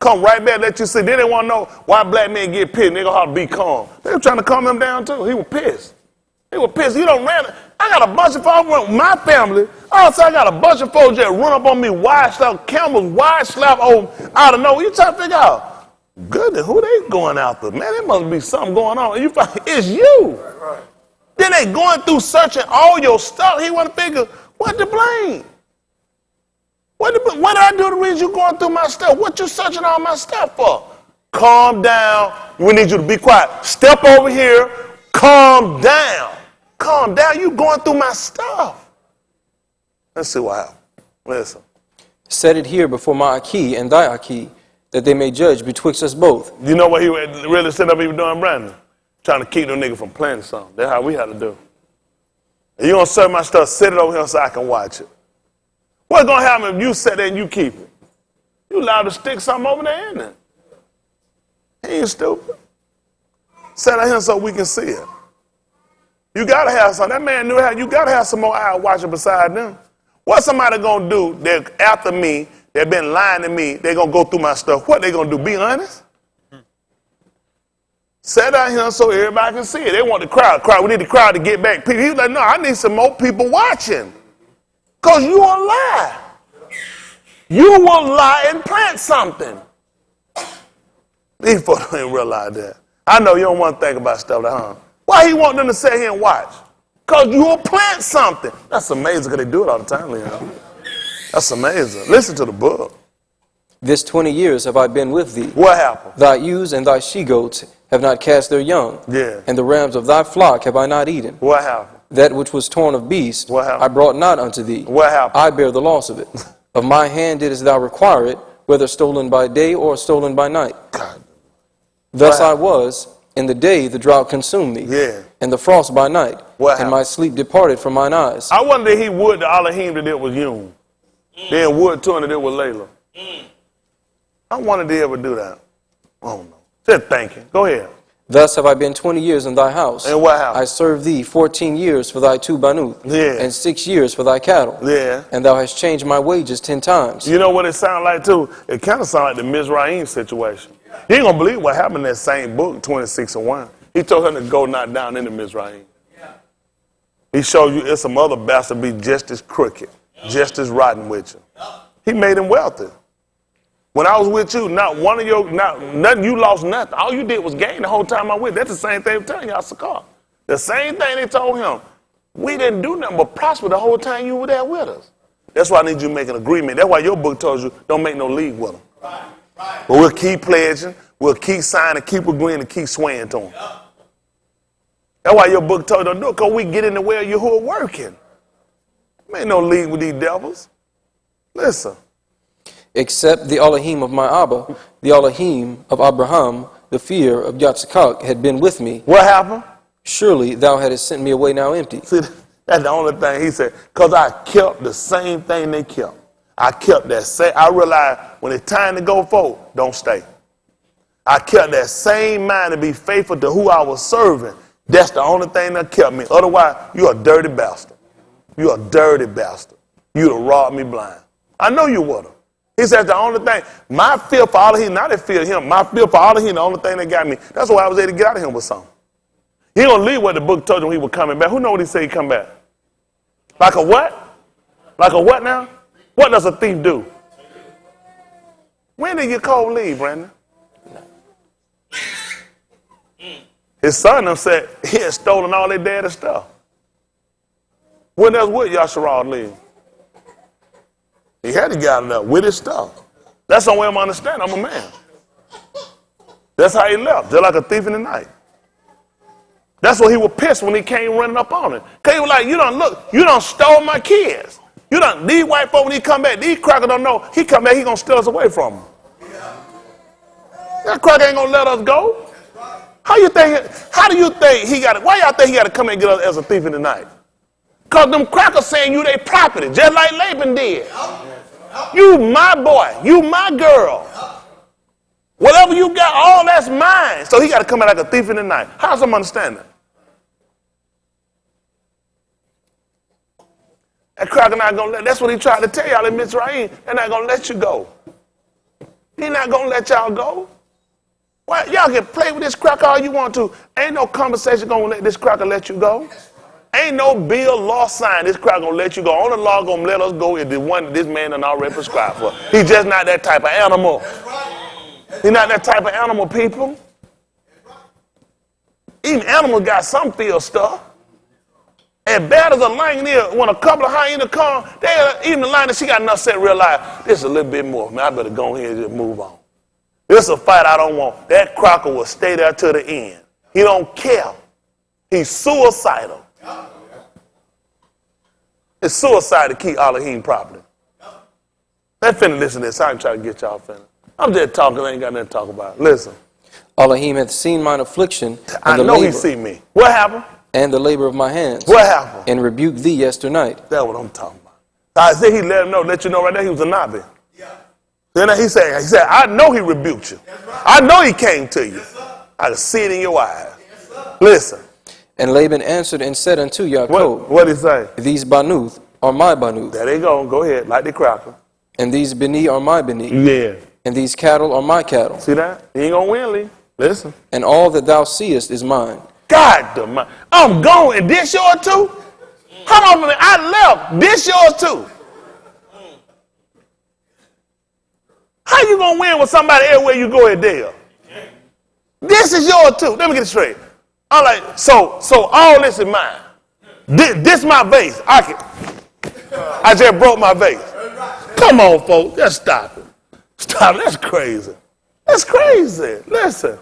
Come right back, let you see. Then they want to know why black men get pissed. They gonna have to be calm. They were trying to calm him down too. He was pissed. He was pissed. You don't ran. I got a bunch of folks with my family. Also, I got a bunch of folks that run up on me, wide slap, cameras, wide slap out of nowhere. You trying to figure out, goodness, who they going after? Man, there must be something going on. And you find it's you. Right. Then they going through searching all your stuff. He want to figure, what to blame? What did I do to reason you going through my stuff? What you searching all my stuff for? Calm down. We need you to be quiet. Step over here. Calm down. Calm down. You going through my stuff. Let's see what happened. Listen. Set it here before my Aki and thy Aki, that they may judge betwixt us both. You know what he really set up even doing, Brandon? Trying to keep them niggas from planting something. That's how we had to do. And you gonna serve my stuff, sit it over here so I can watch it. What's going to happen if you sit there and you keep it? You allowed to stick something over there in it. He ain't stupid. Sit out here so we can see it. You got to have something. That man knew how. You got to have some more eye watching beside them. What somebody going to do that after me, they've been lying to me, they're going to go through my stuff. What they going to do? Be honest? Sit out here so everybody can see it. They want the crowd. We need the crowd to get back. He was like, no, I need some more people watching. Because you will lie. You will lie and plant something. These folks don't realize that. I know you don't want to think about stuff like, huh? Why he want them to sit here and watch? Because you will plant something. That's amazing because they do it all the time, Leon. That's amazing. Listen to the book. This 20 years have I been with thee. What happened? Thy ewes and thy she-goats have not cast their young. Yeah. And the rams of thy flock have I not eaten. What happened? That which was torn of beasts, I brought not unto thee. What happened? I bear the loss of it. Of my hand didst thou require it, whether stolen by day or stolen by night. God. Thus I was, in the day the drought consumed me, and the frost by night, and my sleep departed from mine eyes. I wonder if he would the Elohim that it was Yum. Then would to him that it was Layla. I wanted to ever do that. I don't know. Just thinking. Go ahead. Thus have I been 20 years in thy house. And what happened? I served thee 14 years for thy 2 banuth, and 6 years for thy cattle. Yeah. And thou hast changed my wages 10 times. You know what it sounds like too? It kind of sounds like the Mizraim situation. You ain't gonna believe what happened in that same book, 26:1. He told her to go not down into Mizraim. He showed you it's some other bastard be just as crooked, just as rotten with you. He made him wealthy. When I was with you, nothing, you lost nothing. All you did was gain the whole time I was with. That's the same thing I'm telling y'all, Sakar. The same thing they told him. We didn't do nothing but prosper the whole time you were there with us. That's why I need you to make an agreement. That's why your book tells you don't make no league with them. Right. But we'll keep pledging, we'll keep signing, keep agreeing, and keep swaying to them. That's why your book told you don't do it, because we get in the way of you who are working. Ain't no league with these devils. Listen. Except the Elohim of my Abba, the Elohim of Abraham, the fear of Yitzchak had been with me. What happened? Surely thou hadst sent me away now empty. See, That's the only thing he said. Because I kept the same thing they kept. I kept that same. I realized when it's time to go forward, don't stay. I kept that same mind to be faithful to who I was serving. That's the only thing that kept me. Otherwise, you're a dirty bastard. You're a dirty bastard. You'd have robbed me blind. I know you would have. He said the only thing, my fear for all of him, not that fear of him, my fear for all of him, the only thing that got me. That's why I was able to get out of him with something. He don't leave what the book told him he was coming back. Who know what he said he come back? Like a what? Like a what now? What does a thief do? When did your cold leave, Brandon? His son them said he had stolen all their daddy's stuff. When else would Yasharal leave? He had to get out of there with his stuff. That's the way I'm understanding. I'm a man. That's how he left, just like a thief in the night. That's why he was pissed when he came running up on him. Because he was like, you done stole my kids. These white folk, when he come back, these crackers don't know. He come back, he gonna steal us away from them. That cracker ain't gonna let us go. How do you think he got it? Why y'all think he got to come and get us as a thief in the night? Because them crackers saying you they property, just like Laban did. You my boy, you my girl. Whatever you got, all that's mine. So he got to come out like a thief in the night. How's some understand that? That cracker not going to let, that's what he tried to tell y'all in Mitzrayim. They're not going to let you go. He not going to let y'all go. Well, y'all can play with this cracker all you want to. Ain't no conversation going to let this cracker let you go. Ain't no bill, law sign this cracker going to let you go. Only law going to let us go is the one that this man done already prescribed for. He's just not that type of animal. He's not that type of animal, people. Even animals got some feel stuff. As bad as a lion is, when a couple of hyenas come, even the lion, she got enough sense to realize, this is a little bit more. Man, I better go ahead and just move on. This is a fight I don't want. That cracker will stay there to the end. He don't care. He's suicidal. It's suicide to keep Elohim property. Let's finna listen to this. I ain't trying to get y'all finished. I'm just talking. I ain't got nothing to talk about. Listen. Elohim hath seen mine affliction. I know he see me. What happened? And the labor of my hands. What happened? And rebuked thee yesternight. That's what I'm talking about. I said he let you know right there he was a Nabi. Yeah. Then he said, I know he rebuked you. Right. I know he came to you. Yes, I can see it in your eyes. Yes, listen. And Laban answered and said unto Yaakov, what did he say? These banuth are my banuth. There they go. Go ahead. Like the cracker. And these beni are my beni. Yeah. And these cattle are my cattle. See that? You ain't going to win, Lee. Listen. And all that thou seest is mine. God, I'm gone. And this yours too? Hold on a minute. I left. This yours too? How you going to win with somebody everywhere you go at there? This is yours too. Let me get it straight. I'm like, so all this is mine. This my vase. I just broke my vase. Come on, folks. Just stop it. Stop it. That's crazy. That's crazy. Listen.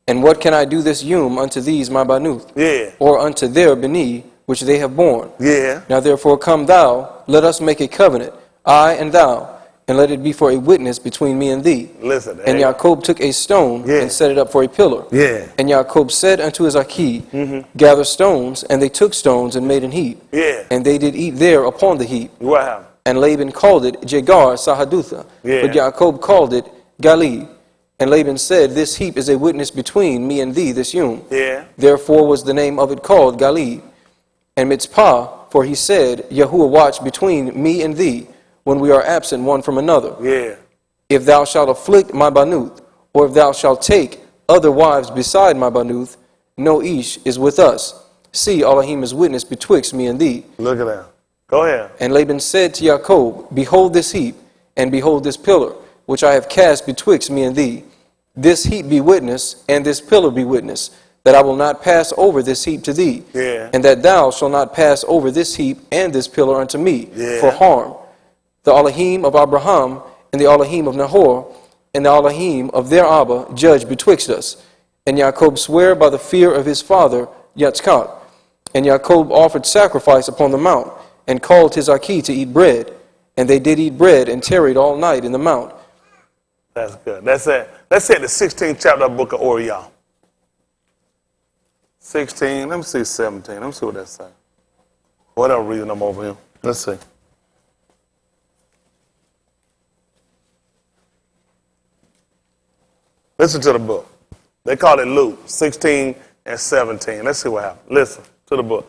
And what can I do this yom unto these my banuth? Yeah. Or unto their beni, which they have borne? Yeah. Now therefore come thou, let us make a covenant, I and thou, and let it be for a witness between me and thee. Listen. And Jacob took a stone and set it up for a pillar. Yeah. And Jacob said unto his Aki, gather stones, and they took stones and made an heap. Yeah. And they did eat there upon the heap. What happened? And Laban called it Jegar Sahadutha, but Jacob called it Gali. And Laban said, this heap is a witness between me and thee this yom. Yeah. Therefore was the name of it called Gali. And Mitzpah, for he said, Yahuwah watch between me and thee, when we are absent one from another. Yeah. If thou shalt afflict my banuth, or if thou shalt take other wives beside my banuth, no ish is with us. See, Elohim is witness betwixt me and thee. Look at that. Go ahead. And Laban said to Jacob, behold this heap, and behold this pillar, which I have cast betwixt me and thee. This heap be witness, and this pillar be witness, that I will not pass over this heap to thee, and that thou shalt not pass over this heap and this pillar unto me for harm. The Elohim of Abraham, and the Elohim of Nahor, and the Elohim of their Abba judge betwixt us. And Jacob sware by the fear of his father Yitzchak. And Jacob offered sacrifice upon the mount, and called his Aki to eat bread. And they did eat bread, and tarried all night in the mount. That's good. That's it. Let's say the 16th chapter of the book of Orion. 16, let me see 17. Let me see what that says. Whatever reason I'm over here. Let's see. Listen to the book. They call it Luke 16 and 17. Let's see what happens. Listen to the book.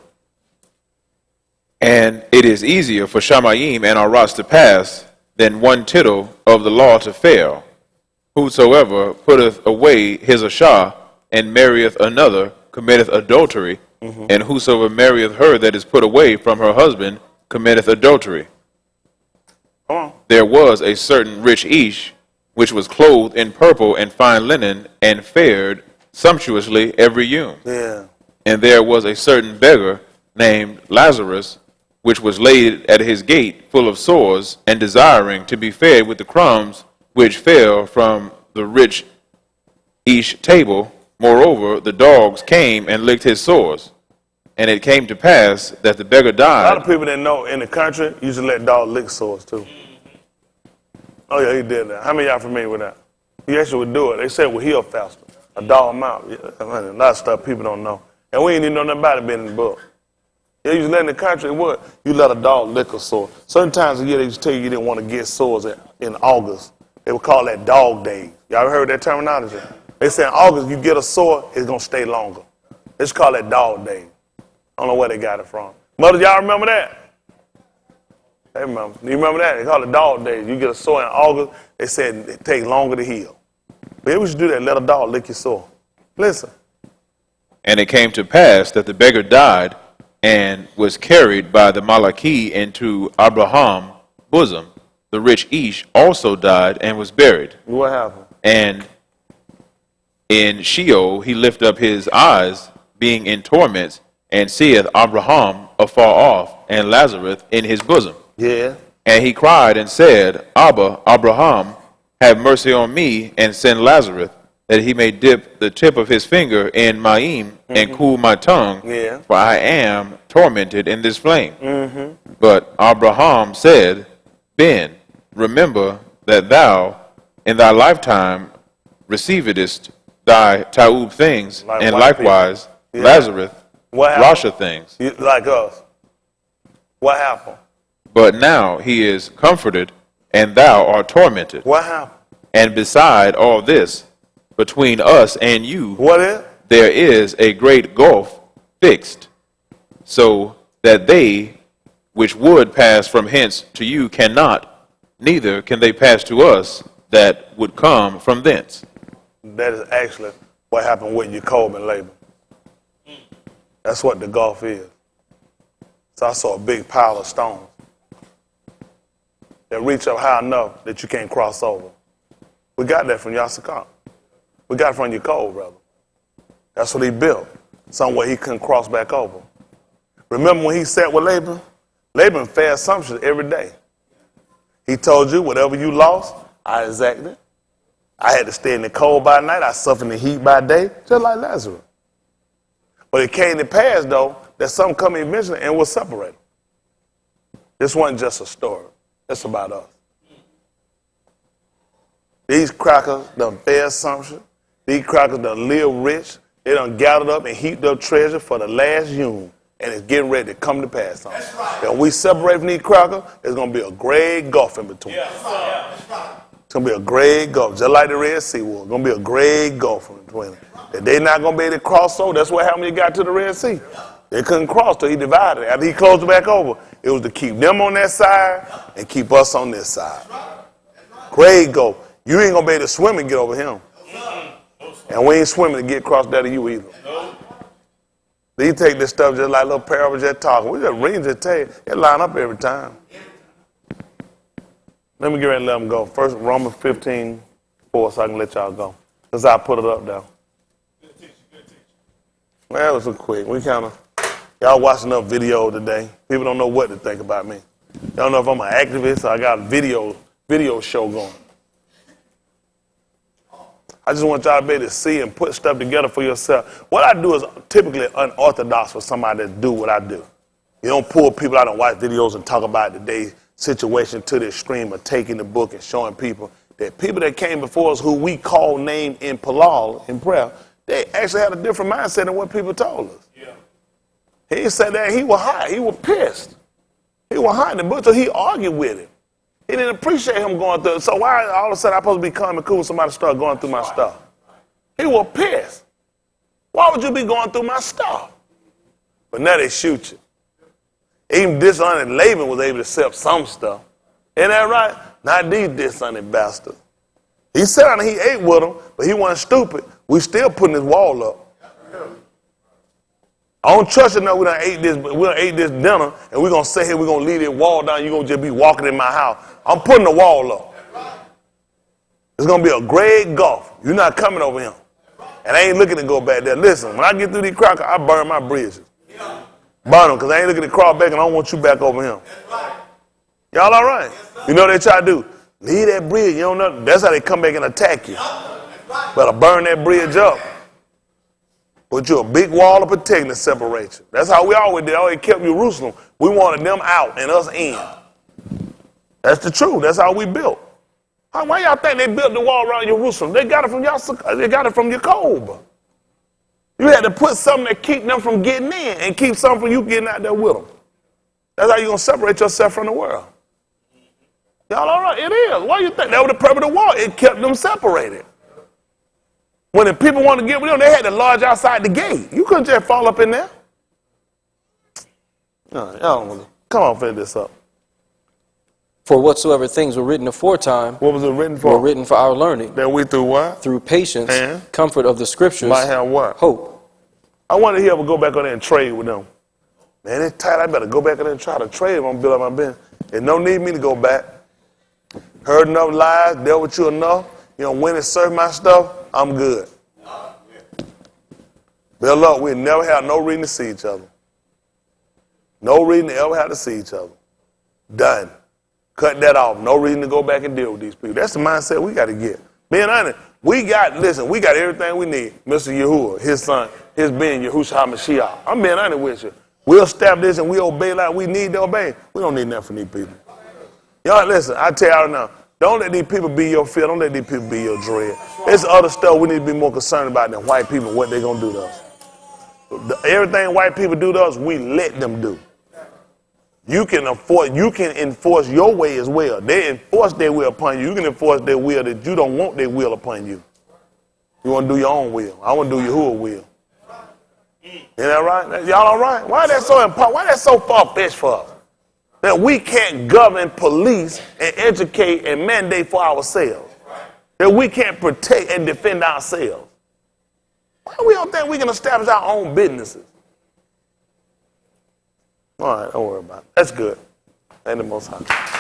And it is easier for Shamayim and Aras to pass than one tittle of the law to fail. Whosoever putteth away his ashah and marrieth another committeth adultery, and whosoever marrieth her that is put away from her husband committeth adultery. Come on. There was a certain rich Ish, which was clothed in purple and fine linen, and fared sumptuously every yom. Yeah. And there was a certain beggar named Lazarus, which was laid at his gate full of sores, and desiring to be fed with the crumbs which fell from the rich Ish table. Moreover, the dogs came and licked his sores. And it came to pass that the beggar A lot died. of people that know in the country used to let dogs lick sores too. Oh yeah, he did that. How many of y'all familiar with that? He actually would do it. They said it would heal faster. A dog mouth. Yeah, a lot of stuff people don't know. And we ain't even know nothing about it being in the book. Yeah, you used to let in the country, what? You let a dog lick a sore. Certain times a year they used to tell you didn't want to get sores in August. They would call that dog days. Y'all ever heard that terminology? They say in August you get a sore, it's going to stay longer. They just call that dog days. I don't know where they got it from. Mothers, y'all remember that? They remember. You remember that? They call it dog days. You get a sore in August, they said it takes longer to heal. Maybe we should do that, let a dog lick your sore. Listen. And it came to pass that the beggar died and was carried by the Malachi into Abraham's bosom. The rich Ish also died and was buried. What happened? And in Sheol he lifted up his eyes, being in torments, and seeth Abraham afar off, and Lazarus in his bosom. Yeah. And he cried and said, Abba, Abraham, have mercy on me, and send Lazarus, that he may dip the tip of his finger in mine and cool my tongue, for I am tormented in this flame. But Abraham said, Ben, remember that thou in thy lifetime receivedest thy taub things, Like and white likewise Yeah. Lazarus What happened? rasha things. Like us. What happened? But now he is comforted, and thou art tormented. What happened? And beside all this, between us and you, What is? there is a great gulf fixed, so that they which would pass from hence to you cannot, neither can they pass to us that would come from thence. That is actually what happened with Jacob and Laban. That's what the gulf is. So I saw a big pile of stones that reach up high enough that you can't cross over. We got that from Yasakar. We got it from Jacob, brother. That's what he built. Somewhere he couldn't cross back over. Remember when he sat with Laban? Laban fed assumptions every day. He told you, whatever you lost, I exacted it. I had to stay in the cold by night. I suffered in the heat by day, just like Lazarus. But it came to pass, though, that something come eventually and will separate them. This wasn't just a story. It's about us. These crackers done fed assumption. These crackers done live rich. They done gathered up and heaped up treasure for the last yom. And it's getting ready to come to pass. That's right. And when we separate from these crackers, there's going to be a great gulf in between. Yeah, that's right. That's right. It's going to be a great gulf, just like the Red Sea was. It's going to be a great gulf in between them. That they're not going to be able to cross over. That's what happened when he got to the Red Sea. They couldn't cross till he divided it. After he closed it back over, it was to keep them on that side and keep us on this side. Great gulf. You ain't going to be able to swim and get over him. And we ain't swimming to get across that of you either. They take this stuff just like little parables just talking. We just read just tell you. It line up every time. Let me get ready and let them go. First, Romans 15:4, so I can let y'all go. Because I put it up there. Well, that was quick. We kind of, y'all watched enough video today. People don't know what to think about me. Y'all don't know if I'm an activist or I got a video show going. I just want y'all to be able to see and put stuff together for yourself. What I do is typically unorthodox for somebody to do what I do. You don't pull people out and watch videos and talk about today's situation to the extreme of taking the book and showing people that people that came before us who we call name in Palal, in prayer, they actually had a different mindset than what people told us. Yeah. He sat there and he was hot. He was pissed. He was hot in the bush, so he argued with him. He didn't appreciate him going through it. So why all of a sudden I'm supposed to be calm and cool when somebody start going through my stuff? He was pissed. Why would you be going through my stuff? But now they shoot you. Even dishonored Laban was able to accept some stuff. Ain't that right? Not these dishonored bastards. He sat down and he ate with them, but he wasn't stupid. We still putting his wall up. I don't trust you now we done ate this dinner and we're going to sit here, we're going to leave this wall down, you're going to just be walking in my house. I'm putting the wall up. It's going to be a great gulf. You're not coming over here. And I ain't looking to go back there. Listen, when I get through these crackers, I burn my bridges. Burn them, because I ain't looking to crawl back and I don't want you back over here. Y'all all right? You know what they try to do? Leave that bridge. You don't know. That's how they come back and attack you. Better burn that bridge up. Put you a big wall of protection to separate you. That's how we always did. Always kept Jerusalem. We wanted them out and us in. That's the truth. That's how we built. Why y'all think they built the wall around Jerusalem? They got it from y'all. They got it from Jacob. You had to put something that keep them from getting in and keep something from you getting out there with them. That's how you're going to separate yourself from the world. Y'all all right? It is. Why you think that was the purpose of the wall? It kept them separated. When the people wanted to get with them, they had to lodge outside the gate. You couldn't just fall up in there. No, y'all come on, finish this up. For whatsoever things were written aforetime What was it written for? were written for our learning, That we through what? through patience, And? comfort of the scriptures, Might have what? hope. I wonder if he ever go back on there and trade with them. Man, it's tight. I better go back in there and try to trade if I'm build up my business. There's no need me to go back. Heard enough lies, dealt with you enough. You know, went and served my stuff, I'm good. Build up, we never had no reason to see each other. No reason to ever have to see each other. Done. Cut that off. No reason to go back and deal with these people. That's the mindset we got to get. Being honest, we got everything we need. Mr. Yahuwah, his son, his being Yahushua HaMashiach. I'm being honest with you. We'll establish and we obey like we need to obey. We don't need nothing from these people. Y'all listen, I tell y'all now, don't let these people be your fear. Don't let these people be your dread. There's other stuff we need to be more concerned about than white people, what they're going to do to us. Everything white people do to us, we let them do. You can enforce your way as well. They enforce their will upon you. You can enforce their will that you don't want their will upon you. You want to do your own will. I want to do Yahuwah's will. Isn't that right? Y'all all right? Why that so important? Why that so far-fetched for us? That we can't govern, police, and educate and mandate for ourselves. That we can't protect and defend ourselves. Why we don't think we can establish our own businesses? All right, don't worry about it. That's good. Ain't the Most High.